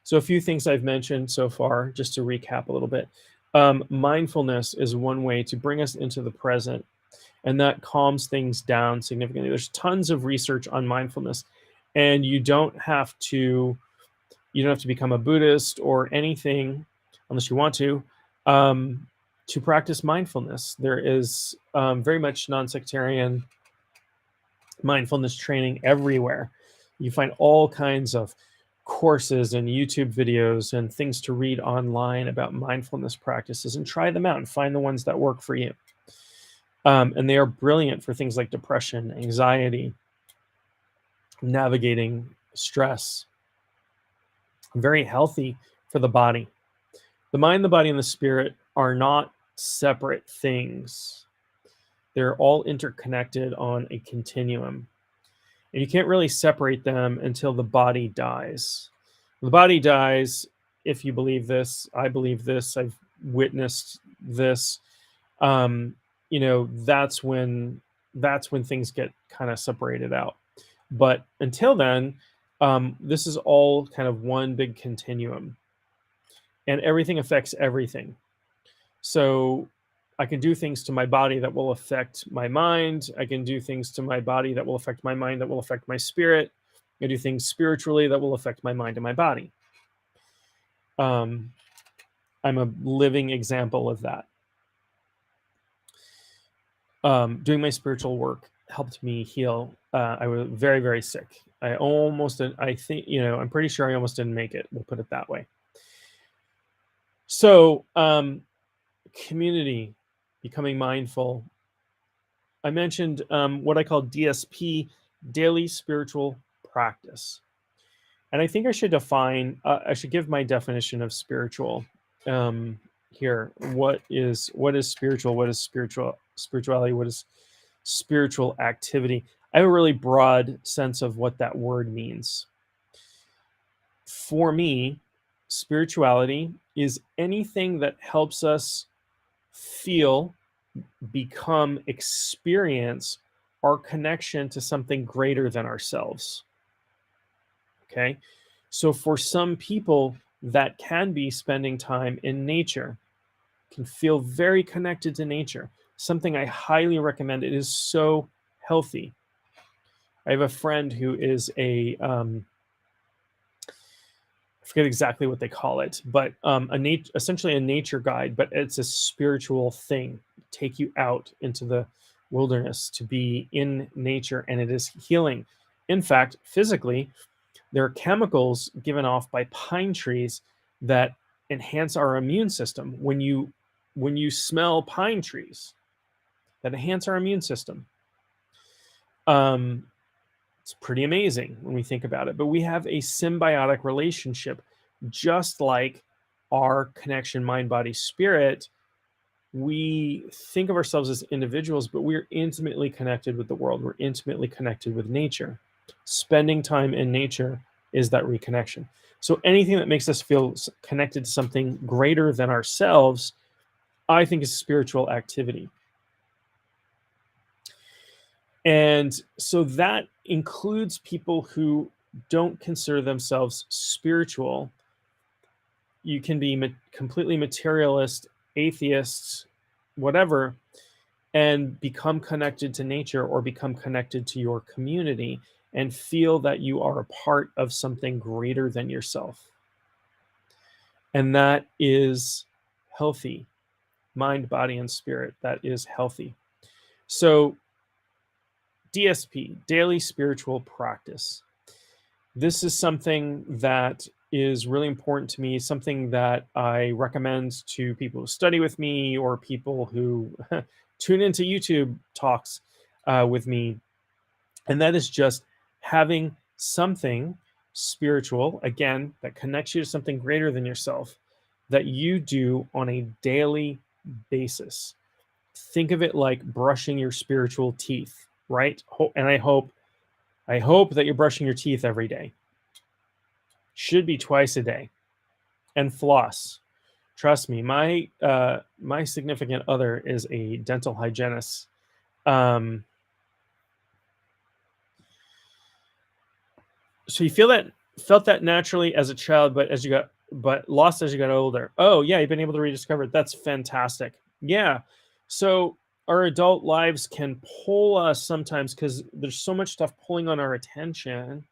So a few things I've mentioned so far, just to recap a little bit. Mindfulness is one way to bring us into the present, and that calms things down significantly. There's tons of research on mindfulness, and you don't have to become a Buddhist or anything, unless you want to practice mindfulness. There is very much non-sectarian mindfulness training everywhere. You find all kinds of courses and YouTube videos and things to read online about mindfulness practices, and try them out and find the ones that work for you. And they are brilliant for things like depression, anxiety, navigating stress. Very healthy for the body. The mind, the body, and the spirit are not separate things. They're all interconnected on a continuum. And you can't really separate them until the body dies. The body dies, if you believe this. I believe this. I've witnessed this. That's when things get kind of separated out. But until then, this is all kind of one big continuum, and everything affects everything. So I can do things to my body that will affect my mind. I can do things to my body that will affect my mind, that will affect my spirit. I do things spiritually that will affect my mind and my body. I'm a living example of that. Doing my spiritual work helped me heal. I was very, very sick. I'm pretty sure I almost didn't make it. We'll put it that way. So, community, becoming mindful. I mentioned what I call DSP, daily spiritual practice. And I think I should give my definition of spiritual here. What is spiritual? What is spirituality? What is spiritual activity? I have a really broad sense of what that word means. For me, spirituality is anything that helps us feel, become, experience our connection to something greater than ourselves. Okay. So for some people, that can be spending time in nature, can feel very connected to nature. Something I highly recommend. It is so healthy. I have a friend who is I forget exactly what they call it, but essentially a nature guide, but it's a spiritual thing. Take you out into the wilderness to be in nature, and it is healing. In fact, physically, there are chemicals given off by pine trees that enhance our immune system. When you smell pine trees, that enhance our immune system. It's pretty amazing when we think about it. But we have a symbiotic relationship, just like our connection, mind, body, spirit. We think of ourselves as individuals, but we're intimately connected with the world. We're intimately connected with nature. Spending time in nature is that reconnection. So anything that makes us feel connected to something greater than ourselves, I think is spiritual activity. And so that includes people who don't consider themselves spiritual. You can be completely materialist, atheists, whatever, and become connected to nature or become connected to your community and feel that you are a part of something greater than yourself. And that is healthy. Mind, body, and spirit. That is healthy. So DSP, daily spiritual practice. This is something that is really important to me, something that I recommend to people who study with me or people who tune into YouTube talks with me. And that is just having something spiritual, again, that connects you to something greater than yourself, that you do on a daily basis. Think of it like brushing your spiritual teeth, right? And I hope that you're brushing your teeth every day. Should be twice a day. And floss. Trust me, my significant other is a dental hygienist. So you felt that naturally as a child, but lost as you got older. Oh yeah, you've been able to rediscover it. That's fantastic. Yeah. So our adult lives can pull us sometimes because there's so much stuff pulling on our attention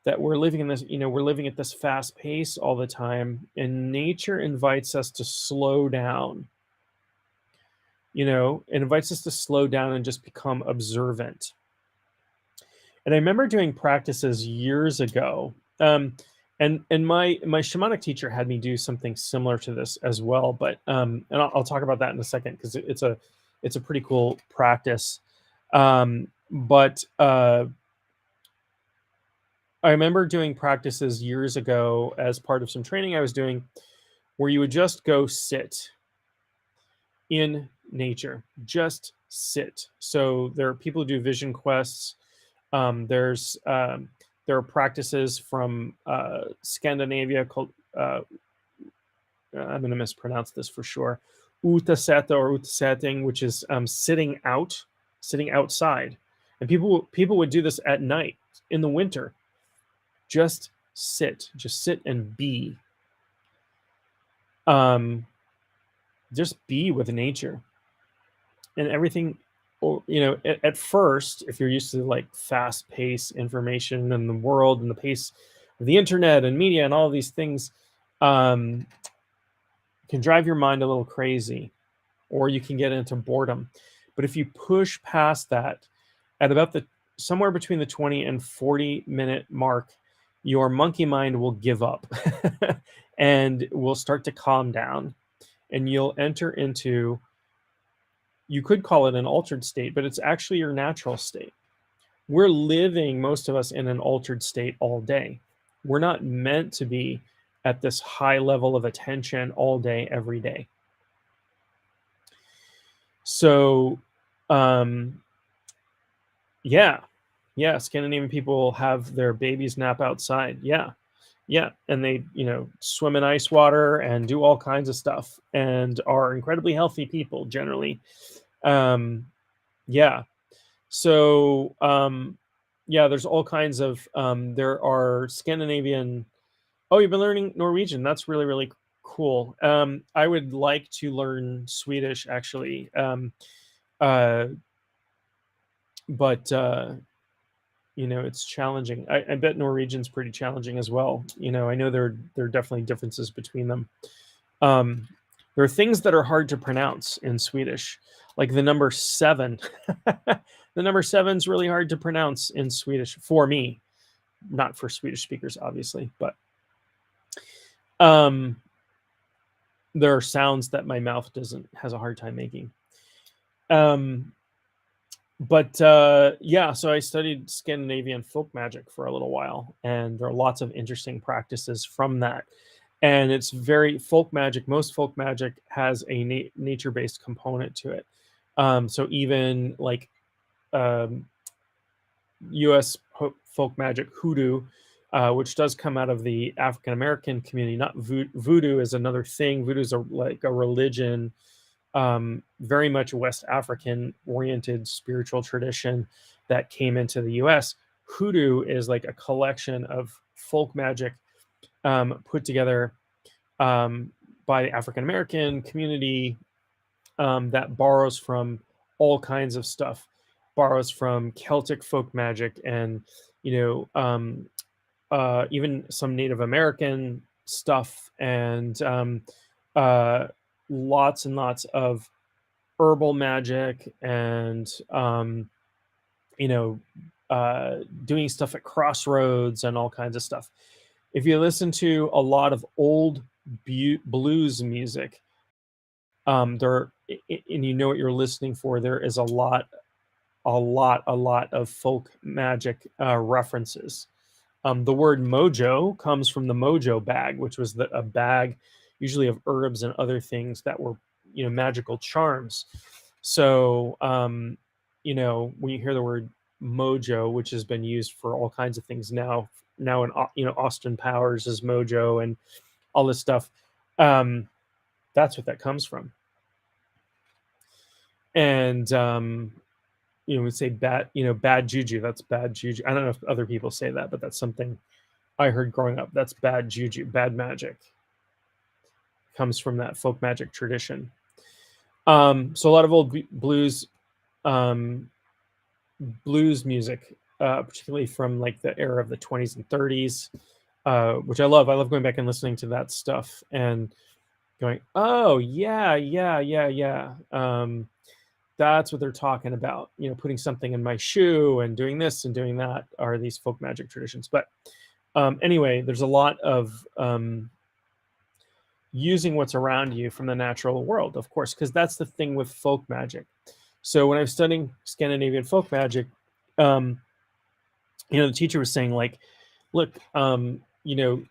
that we're living at this fast pace all the time, and nature invites us to slow down. It invites us to slow down and just become observant. And I remember doing practices years ago, and my shamanic teacher had me do something similar to this as well. But and I'll talk about that in a second because it's a pretty cool practice. But I remember doing practices years ago as part of some training I was doing, where you would just go sit in nature. Just sit. So there are people who do vision quests. There are practices from Scandinavia called I'm going to mispronounce this for sure, utaseta or utasetting, which is sitting outside, and people would do this at night in the winter. Just sit and be. Just be with nature and everything. Or, at first, if you're used to like fast paced information in the world and the pace of the internet and media and all of these things, can drive your mind a little crazy, or you can get into boredom. But if you push past that at about somewhere between the 20 and 40-minute mark, your monkey mind will give up and will start to calm down, and you'll enter into, you could call it an altered state, but it's actually your natural state. We're living, most of us, in an altered state all day. We're not meant to be at this high level of attention all day, every day. So, Scandinavian people have their babies nap outside. Yeah. And they, swim in ice water and do all kinds of stuff and are incredibly healthy people generally. So, there's all kinds of, there are Scandinavian. Oh, you've been learning Norwegian. That's really, really cool. I would like to learn Swedish actually. But it's challenging. I bet Norwegian's pretty challenging as well. I know there are definitely differences between them. There are things that are hard to pronounce in Swedish, like the number 7. The number 7 is really hard to pronounce in Swedish for me, not for Swedish speakers, obviously, but there are sounds that my mouth has a hard time making. So I studied Scandinavian folk magic for a little while, and there are lots of interesting practices from that. And it's very folk magic. Most folk magic has a nature-based component to it. So even like U.S. folk magic, hoodoo, which does come out of the African American community. Not voodoo is another thing. Voodoo is like a religion. Very much West African oriented spiritual tradition that came into the US. Hoodoo is like a collection of folk magic put together by the African American community that borrows from all kinds of stuff, borrows from Celtic folk magic and, even some Native American stuff, and lots and lots of herbal magic and doing stuff at crossroads and all kinds of stuff. If you listen to a lot of old blues music, and you know what you're listening for, there is a lot of folk magic references. The word mojo comes from the mojo bag, which was a bag usually of herbs and other things that were, magical charms. So, when you hear the word mojo, which has been used for all kinds of things now in, Austin Powers is mojo and all this stuff, that's what that comes from. And, we say bad juju. That's bad juju. I don't know if other people say that, but that's something I heard growing up. That's bad juju, bad magic. Comes from that folk magic tradition. So a lot of old blues music, particularly from like the era of the 20s and 30s, which I love. I love going back and listening to that stuff and going, oh yeah. That's what they're talking about. Putting something in my shoe and doing this and doing that are these folk magic traditions. But anyway, there's a lot of using what's around you from the natural world, of course, because that's the thing with folk magic. So when I was studying Scandinavian folk magic, the teacher was saying, like, look,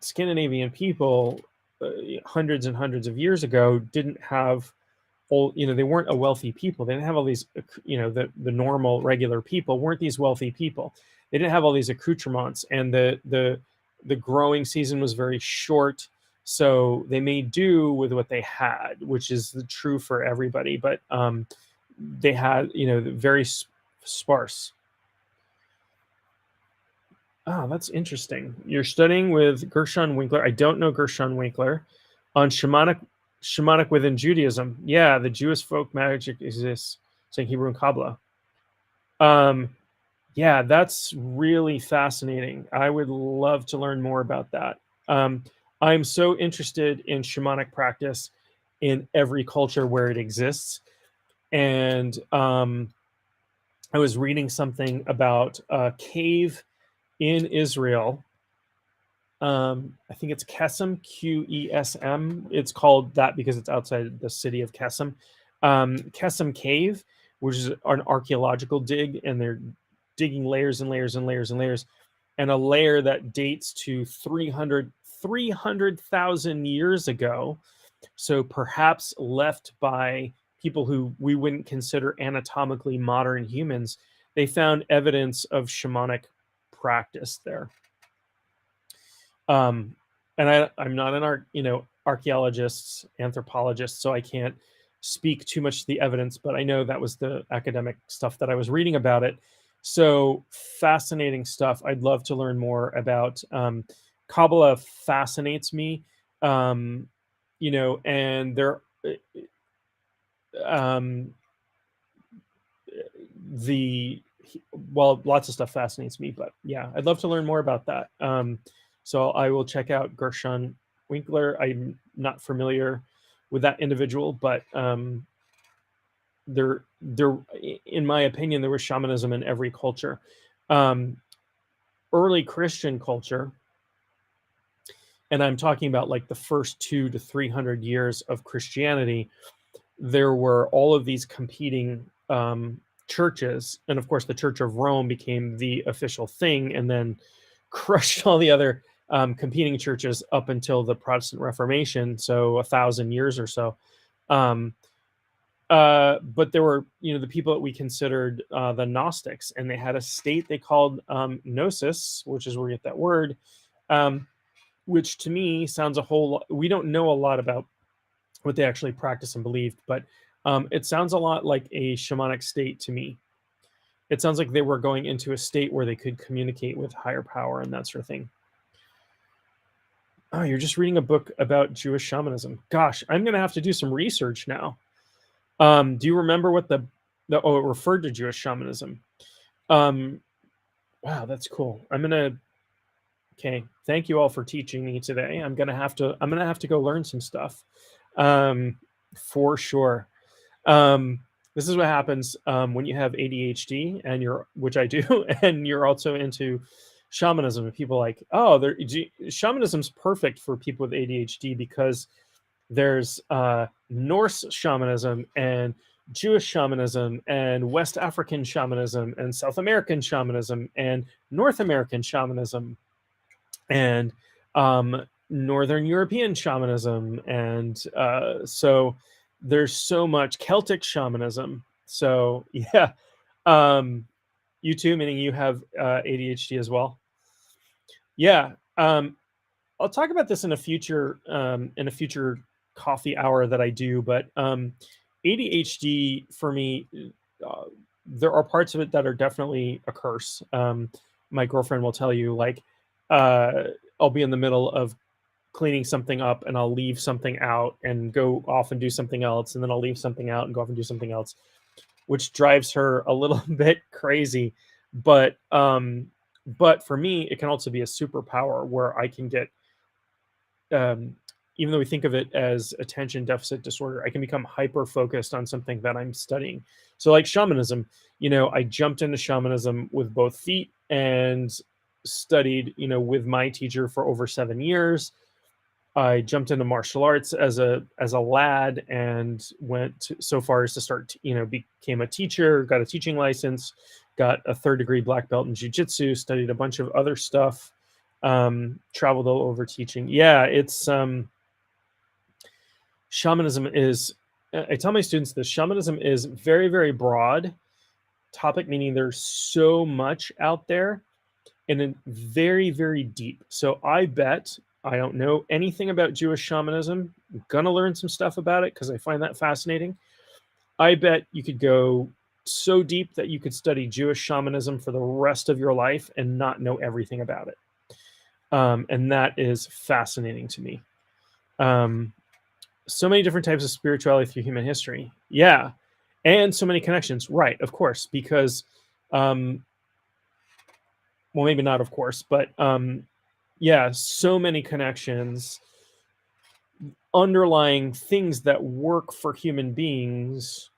Scandinavian people hundreds and hundreds of years ago didn't have they weren't a wealthy people. They didn't have all these, the normal regular people weren't these wealthy people. They didn't have all these accoutrements, and the growing season was very short. So they made do with what they had, which is true for everybody. But they had, very sparse. Oh, that's interesting. You're studying with Gershon Winkler. I don't know Gershon Winkler on shamanic within Judaism. Yeah, the Jewish folk magic exists, saying Hebrew and Kabbalah. Yeah, that's really fascinating. I would love to learn more about that. I'm so interested in shamanic practice in every culture where it exists. And I was reading something about a cave in Israel. I think it's Kesem, Qesm. It's called that because it's outside the city of Kesem. Kesem Cave, which is an archaeological dig, and they're digging layers and layers and layers and layers. And a layer that dates to 300,000 years ago. So perhaps left by people who we wouldn't consider anatomically modern humans. They found evidence of shamanic practice there. And I'm not an archaeologist, anthropologist, so I can't speak too much to the evidence, but I know that was the academic stuff that I was reading about it. So fascinating stuff. I'd love to learn more about. Kabbalah fascinates me, and there, lots of stuff fascinates me, but yeah, I'd love to learn more about that. So I will check out Gershon Winkler. I'm not familiar with that individual, but there, in my opinion, there was shamanism in every culture. Early Christian culture, and I'm talking about like the first 200 to 300 years of Christianity, there were all of these competing churches, and of course the Church of Rome became the official thing and then crushed all the other competing churches up until the Protestant Reformation, so 1,000 years or so. But there were, the people that we considered the Gnostics, and they had a state they called gnosis, which is where we get that word, which to me sounds a whole lot. We don't know a lot about what they actually practice and believed, but it sounds a lot like a shamanic state to me. It sounds like they were going into a state where they could communicate with higher power and that sort of thing. Oh, you're just reading a book about Jewish shamanism. Gosh, I'm going to have to do some research now. Do you remember what it referred to Jewish shamanism? Wow, that's cool. Okay. Thank you all for teaching me today. I'm going to have to go learn some stuff. For sure. This is what happens when you have ADHD and which I do, and you're also into shamanism. And people are like, oh, shamanism's perfect for people with ADHD because there's Norse shamanism and Jewish shamanism and West African shamanism and South American shamanism and North American shamanism and Northern European shamanism, and so there's so much Celtic shamanism. So yeah, you too, meaning you have ADHD as well. Yeah, I'll talk about this in a future coffee hour that I do, but ADHD for me, there are parts of it that are definitely a curse. My girlfriend will tell you, like, I'll be in the middle of cleaning something up and I'll leave something out and go off and do something else, and then I'll leave something out and go off and do something else, which drives her a little bit crazy. But for me, it can also be a superpower where I can get, even though we think of it as attention deficit disorder, I can become hyper focused on something that I'm studying. So like shamanism, I jumped into shamanism with both feet and studied, with my teacher for over 7 years. I jumped into martial arts as a lad and went so far as to start, became a teacher, got a teaching license, got a 3rd degree black belt in jiu-jitsu, studied a bunch of other stuff, traveled all over teaching. Yeah, it's shamanism is I tell my students this: shamanism is very, very broad topic, meaning there's so much out there, and then very, very deep. So I bet I don't know anything about Jewish shamanism. I'm gonna learn some stuff about it because I find that fascinating. I bet you could go so deep that you could study Jewish shamanism for the rest of your life and not know everything about it. And that is fascinating to me. Um, so many different types of spirituality through human history. Yeah. And so many connections. Right. Of course. Because, well, maybe not, of course, but yeah, so many connections, underlying things that work for human beings.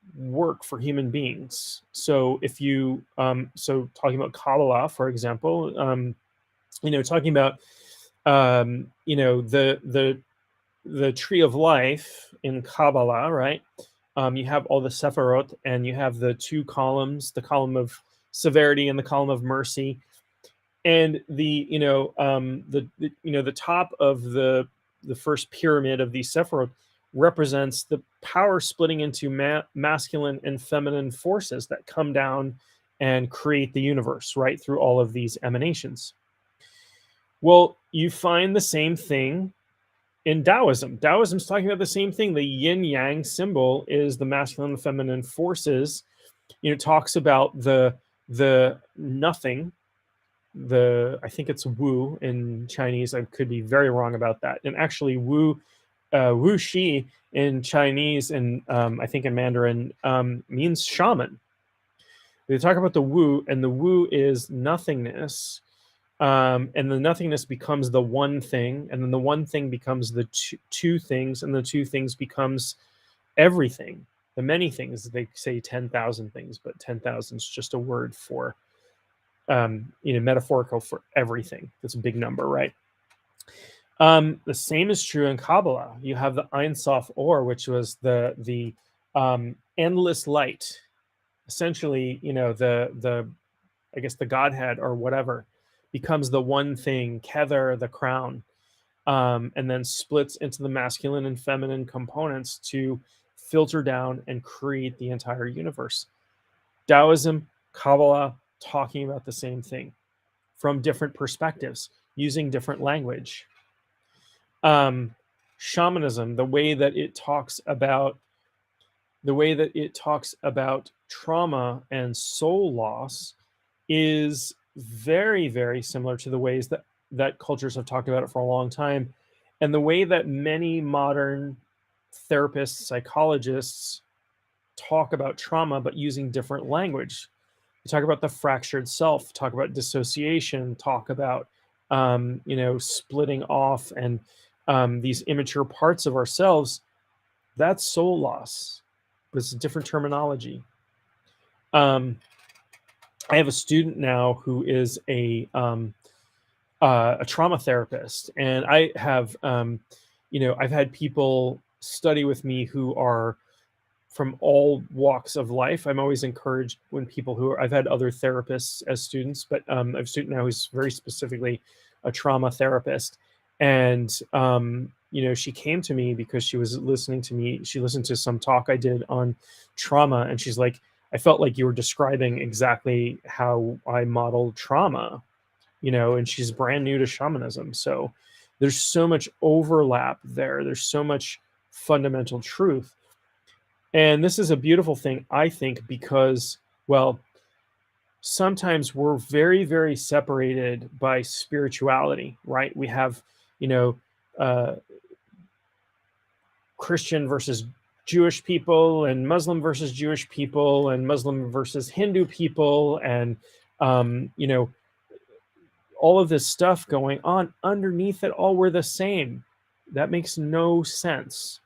So if you, so talking about Kabbalah, for example, talking about, the tree of life in Kabbalah, right? You have all the Sephiroth, and you have the two columns, the column of severity and the column of mercy. And the top of the first pyramid of these Sephiroth represents the power splitting into masculine and feminine forces that come down and create the universe, right? Through all of these emanations. Well, you find the same thing in Taoism. Taoism's talking about the same thing. The yin yang symbol is the masculine and feminine forces. It talks about the nothing. I think it's Wu in Chinese. I could be very wrong about that. And actually, Wu Shi in Chinese and I think in Mandarin means shaman. They talk about the Wu, and the Wu is nothingness. And the nothingness becomes the one thing, and then the one thing becomes the two things, and the two things becomes everything, the many things. They say 10,000 things, but 10,000 is just a word for, metaphorical for everything. That's a big number, right? The same is true in Kabbalah. You have the Ein Sof Or, which was the endless light. Essentially, the I guess the Godhead or whatever becomes the one thing, Kether, the crown, and then splits into the masculine and feminine components to filter down and create the entire universe. Taoism, Kabbalah, talking about the same thing from different perspectives, using different language. Shamanism, the way that it talks about trauma and soul loss is very, very similar to the ways that cultures have talked about it for a long time, and the way that many modern therapists, psychologists talk about trauma, but using different language. We talk about the fractured self, talk about dissociation, talk about splitting off and these immature parts of ourselves. That's soul loss, but it's a different terminology. I have a student now who is a trauma therapist, and I have, I've had people study with me who are from all walks of life. I'm always encouraged when I've had other therapists as students, but I have a student now who's very specifically a trauma therapist. And, she came to me because she was listening to me. She listened to some talk I did on trauma, and she's like, I felt like you were describing exactly how I modeled trauma, and she's brand new to shamanism. So there's so much overlap there. There's so much fundamental truth. And this is a beautiful thing, I think, because, well, sometimes we're very, very separated by spirituality, right? We have, Christian versus Jewish people, and Muslim versus Jewish people, and Muslim versus Hindu people, and all of this stuff going on. Underneath it all, we're the same. That makes no sense.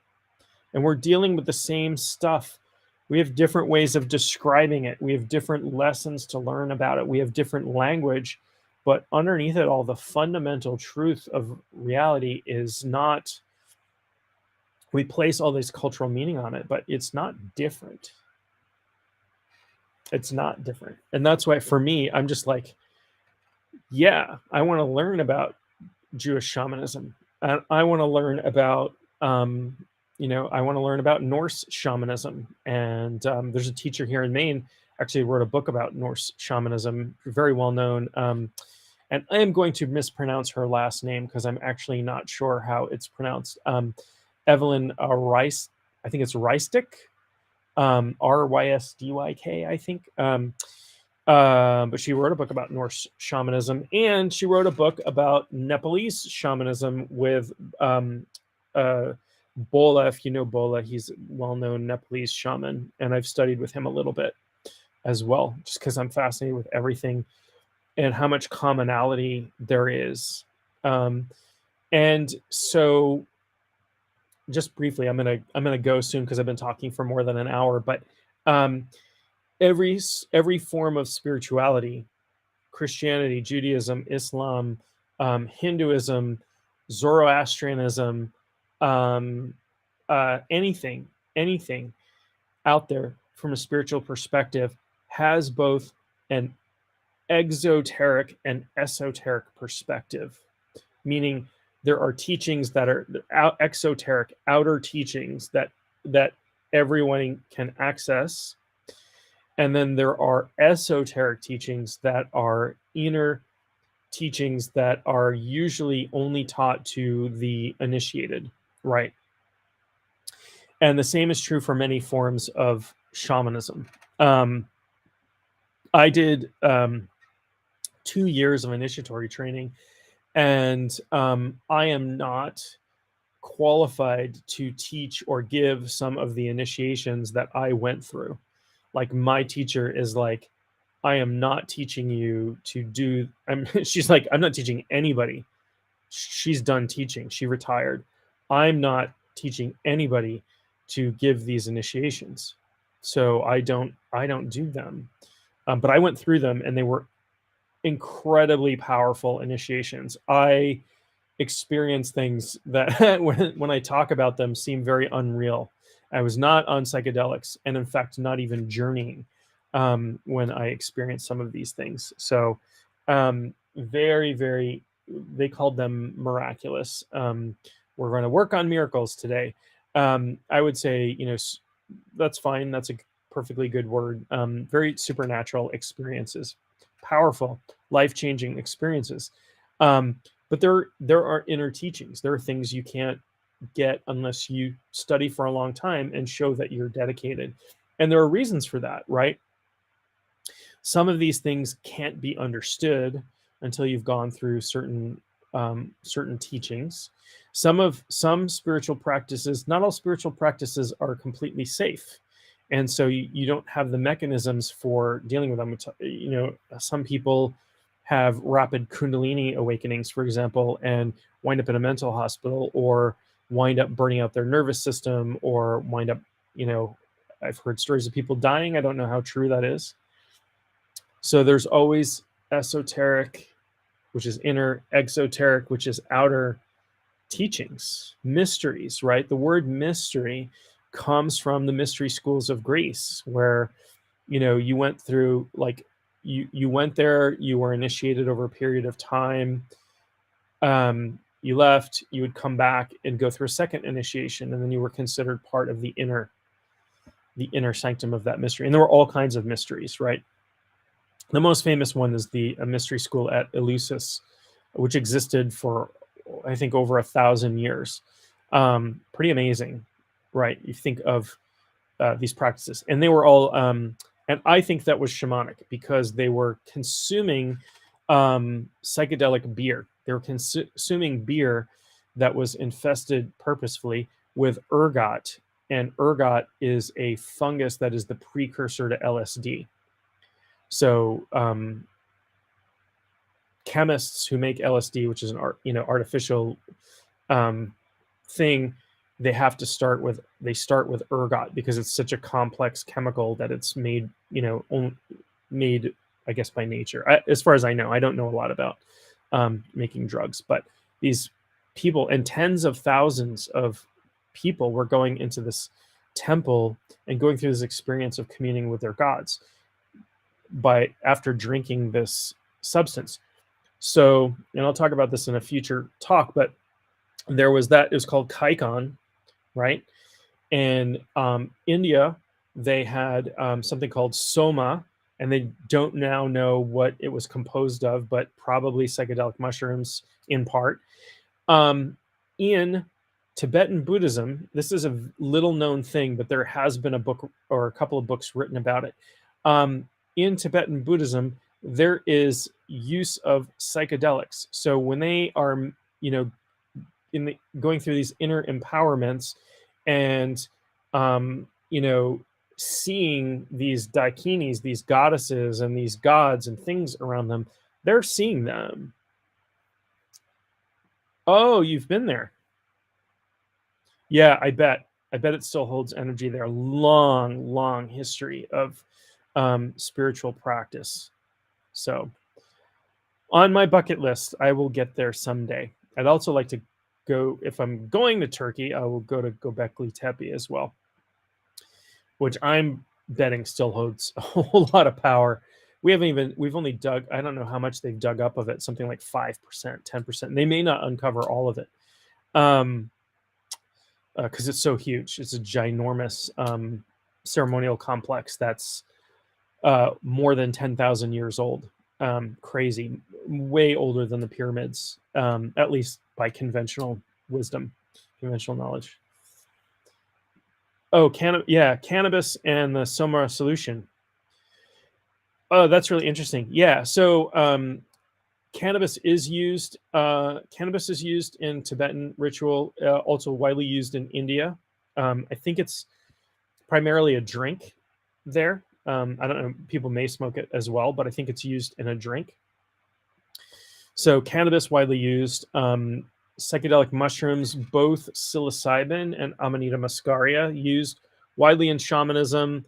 And we're dealing with the same stuff. We have different ways of describing it. We have different lessons to learn about it. We have different language. But underneath it all, the fundamental truth of reality is not, we place all this cultural meaning on it, but it's not different. It's not different. And that's why, for me, I'm just like, yeah, I want to learn about Jewish shamanism. I want to learn about, I want to learn about Norse shamanism. And there's a teacher here in Maine actually wrote a book about Norse shamanism, very well known. And I am going to mispronounce her last name because I'm actually not sure how it's pronounced. Evelyn Rice, I think it's Rystyk, Rysdyk, I think. But she wrote a book about Norse shamanism, and she wrote a book about Nepalese shamanism with Bola. If you know Bola, he's a well-known Nepalese shaman, and I've studied with him a little bit as well, just because I'm fascinated with everything and how much commonality there is. And so, just briefly, I'm gonna go soon because I've been talking for more than an hour. But every form of spirituality, Christianity, Judaism, Islam, Hinduism, Zoroastrianism, anything out there from a spiritual perspective has both an exoteric and esoteric perspective, meaning there are teachings that are exoteric, outer teachings that everyone can access, and then there are esoteric teachings that are inner teachings that are usually only taught to the initiated, right? And the same is true for many forms of shamanism. I did 2 years of initiatory training, and I am not qualified to teach or give some of the initiations that I went through. Like, my teacher is like, I am not teaching you to do. She's like, I'm not teaching anybody. She's done teaching. She retired. I'm not teaching anybody to give these initiations. So I don't do them. But I went through them, and they were incredibly powerful initiations. I experienced things that when I talk about them seem very unreal. I was not on psychedelics, and in fact, not even journeying when I experienced some of these things. So very, very, they called them miraculous. We're going to work on miracles today. I would say, that's fine. That's a perfectly good word. Very supernatural experiences, powerful, life-changing experiences. But there are inner teachings. There are things you can't get unless you study for a long time and show that you're dedicated. And there are reasons for that, right? Some of these things can't be understood until you've gone through certain teachings. Some spiritual practices, not all spiritual practices are completely safe. And so you don't have the mechanisms for dealing with them. Some people have rapid Kundalini awakenings, for example, and wind up in a mental hospital, or wind up burning out their nervous system, or wind up, I've heard stories of people dying. I don't know how true that is. So there's always esoteric, which is inner, exoteric, which is outer teachings, mysteries, right? The word mystery comes from the mystery schools of Greece, where, you went through, like, you went there, you were initiated over a period of time. You left, you would come back and go through a second initiation, and then you were considered part of the inner sanctum of that mystery. And there were all kinds of mysteries, right? The most famous one is the mystery school at Eleusis, which existed for, I think, over 1,000 years. Pretty amazing, right? You think of these practices, and they were all, and I think that was shamanic, because they were consuming psychedelic beer. They were consuming beer that was infested purposefully with ergot, and ergot is a fungus that is the precursor to LSD. So chemists who make LSD, which is an artificial thing, they start with ergot, because it's such a complex chemical that it's made, I guess, by nature. As far as I know, I don't know a lot about making drugs, but these people, and tens of thousands of people, were going into this temple and going through this experience of communing with their gods after drinking this substance. So, and I'll talk about this in a future talk, but there was that, it was called Kaikon, right? In India, they had something called soma, and they don't now know what it was composed of, but probably psychedelic mushrooms in part. In Tibetan Buddhism, this is a little known thing, but there has been a book or a couple of books written about it. In Tibetan Buddhism, there is use of psychedelics. So when they are, going through these inner empowerments and, seeing these dakinis, these goddesses and these gods and things around them, they're seeing them. Oh, you've been there. Yeah, I bet. I bet it still holds energy there. Long, long history of spiritual practice. So, on my bucket list, I will get there someday. I'd also like to go, if I'm going to Turkey, I will go to Göbekli Tepe as well, which I'm betting still holds a whole lot of power. We've only dug, I don't know how much they've dug up of it, something like 5%, 10%. They may not uncover all of it. Because it's so huge. It's a ginormous ceremonial complex that's more than 10,000 years old. Crazy, way older than the pyramids, at least by conventional wisdom, conventional knowledge. Oh, cannabis and the Soma solution. Oh, that's really interesting. Yeah, so cannabis is used. Cannabis is used in Tibetan ritual, also widely used in India. I think it's primarily a drink there. I don't know. People may smoke it as well, but I think it's used in a drink. So cannabis widely used. Psychedelic mushrooms, both psilocybin and Amanita muscaria, used widely in shamanism.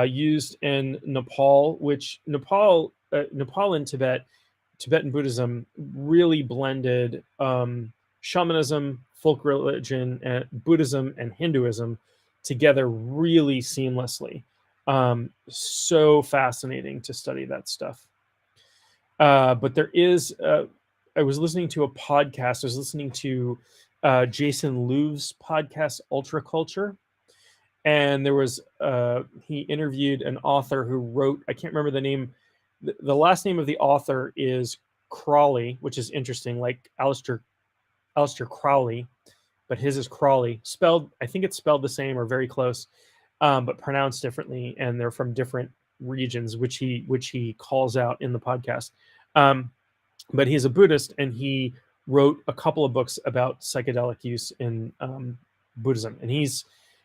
Used in Nepal, which Nepal and Tibetan Buddhism really blended shamanism, folk religion, and Buddhism and Hinduism together really seamlessly. So fascinating to study that stuff. But there is, I was listening to a podcast. I was listening to Jason Louve's podcast, Ultra Culture. And there was, he interviewed an author who wrote, I can't remember the name. The last name of the author is Crawley, which is interesting, like Aleister Crowley, but his is Crawley, spelled, I think it's spelled the same or very close, but pronounced differently, and they're from different regions, which he calls out in the podcast. But he's a Buddhist, and he wrote a couple of books about psychedelic use in Buddhism, and he's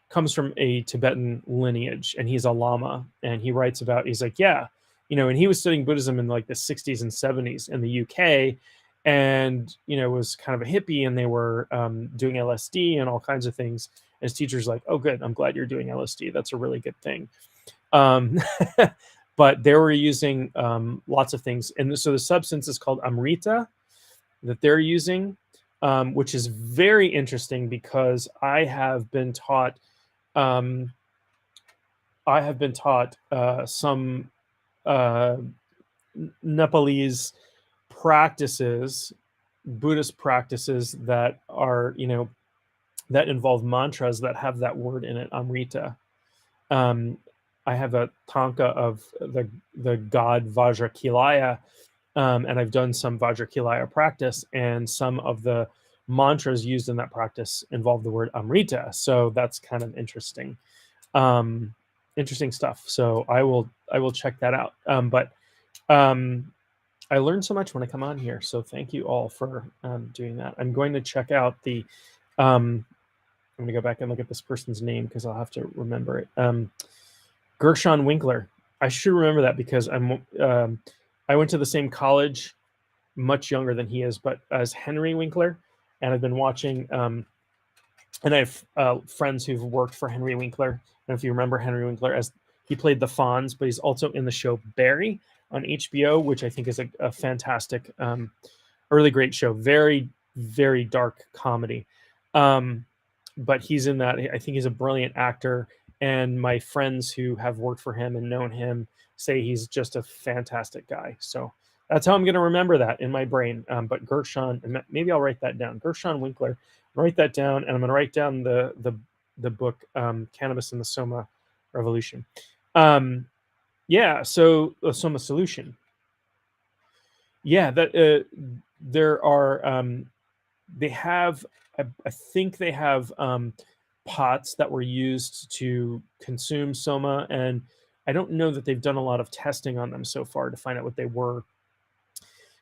comes from a Tibetan lineage, and he's a lama, and he writes about, he's like, yeah, and he was studying Buddhism in like the 60s and 70s in the UK, and was kind of a hippie, and they were doing LSD and all kinds of things. And his teacher's like, oh good, I'm glad you're doing LSD, that's a really good thing. But they were using lots of things, and so the substance is called amrita that they're using, which is very interesting because I have been taught some Nepalese practices, Buddhist practices that are, that involve mantras that have that word in it, amrita. I have a tanka of the god Vajrakilaya, and I've done some Vajrakilaya practice, and some of the mantras used in that practice involve the word amrita. So that's kind of interesting. Interesting stuff. So I will check that out. But I learned so much when I come on here. So thank you all for doing that. I'm going to check out the. I'm going to go back and look at this person's name because I'll have to remember it. Gershon Winkler. I should remember that because I went to the same college, much younger than he is, but as Henry Winkler, and I've been watching. And I have friends who've worked for Henry Winkler. And if you remember Henry Winkler, as he played the Fonz, but he's also in the show Barry on HBO, which I think is a fantastic, a really great show. Very, very dark comedy. But he's in that. I think he's a brilliant actor. And my friends who have worked for him and known him say he's just a fantastic guy. So that's how I'm going to remember that in my brain. But Gershon, and maybe I'll write that down. Gershon Winkler. Write that down, and I'm going to write down the the book Cannabis and the Soma Revolution. Yeah, so the Soma Solution. Yeah, that there are they have I think they have pots that were used to consume soma, and I don't know that they've done a lot of testing on them so far to find out what they were.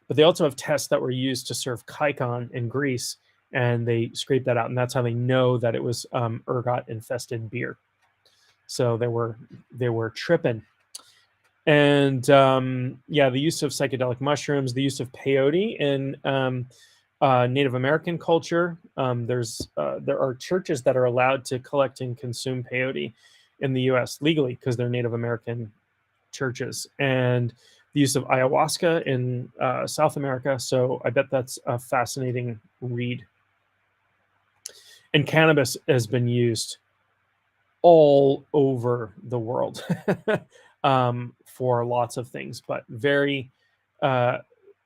But they also have tests that were used to serve kaikon in Greece, and they scraped that out, and that's how they know that it was ergot infested beer. So they were tripping. And yeah, the use of psychedelic mushrooms, the use of peyote in Native American culture. There are churches that are allowed to collect and consume peyote in the U.S. legally because they're Native American churches, and the use of ayahuasca in South America. So I bet that's a fascinating read. And cannabis has been used all over the world for lots of things, but uh,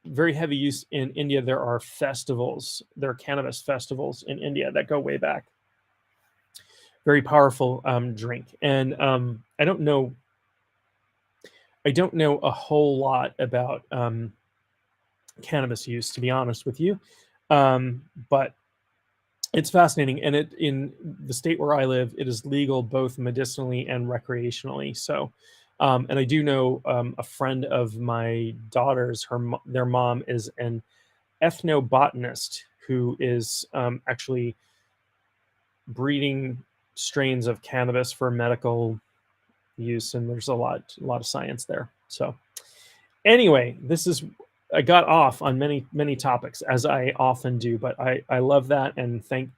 very heavy use in India. There are festivals, there are cannabis festivals in India that go way back. Very powerful drink, and I don't know a whole lot about cannabis use, to be honest with you, but it's fascinating. And it in the state where I live, it is legal both medicinally and recreationally. So, and I do know a friend of my daughter's, their mom is an ethnobotanist who is actually breeding strains of cannabis for medical use, and there's a lot of science there. So anyway, I got off on many topics, as I often do, but I love that, and thank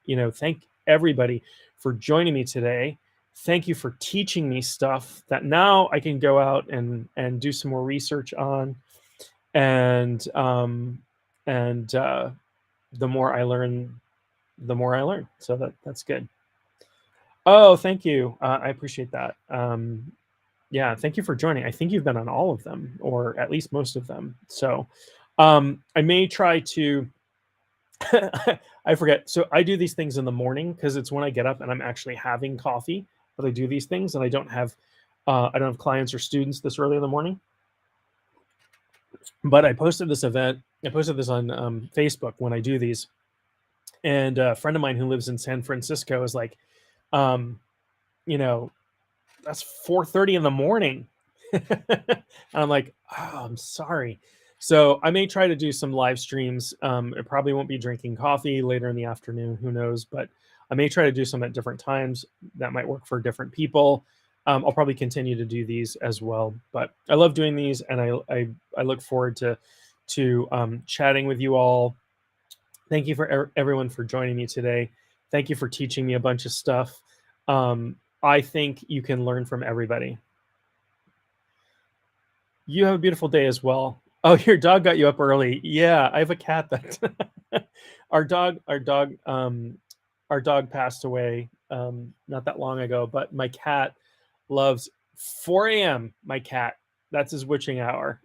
everybody for joining me today. Thank you for teaching me stuff that now I can go out and do some more research on, and the more I learn, the more I learn. So that's good. Oh, thank you. I appreciate that. Yeah, thank you for joining. I think you've been on all of them, or at least most of them. So I may try to, I forget. So I do these things in the morning because it's when I get up and I'm actually having coffee, but I do these things, and I don't have clients or students this early in the morning. But I posted this event. I posted this on Facebook when I do these. And a friend of mine who lives in San Francisco is like, um, you know, that's 4:30 in the morning. And I'm like, oh, I'm sorry. So I may try to do some live streams. It probably won't be drinking coffee later in the afternoon. Who knows? But I may try to do some at different times. That might work for different people. I'll probably continue to do these as well. But I love doing these, and I look forward to chatting with you all. Thank you for everyone for joining me today. Thank you for teaching me a bunch of stuff. I think you can learn from everybody. You have a beautiful day as well. Oh, your dog got you up early. Yeah, I have a cat that our dog passed away not that long ago, but my cat loves 4 a.m. My cat, that's his witching hour.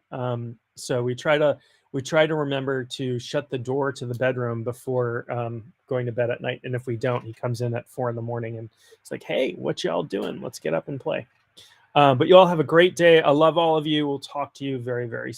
So we try to remember to shut the door to the bedroom before going to bed at night. And if we don't, he comes in at 4 a.m. and it's like, hey, what y'all doing? Let's get up and play. But you all have a great day. I love all of you. We'll talk to you very, very soon.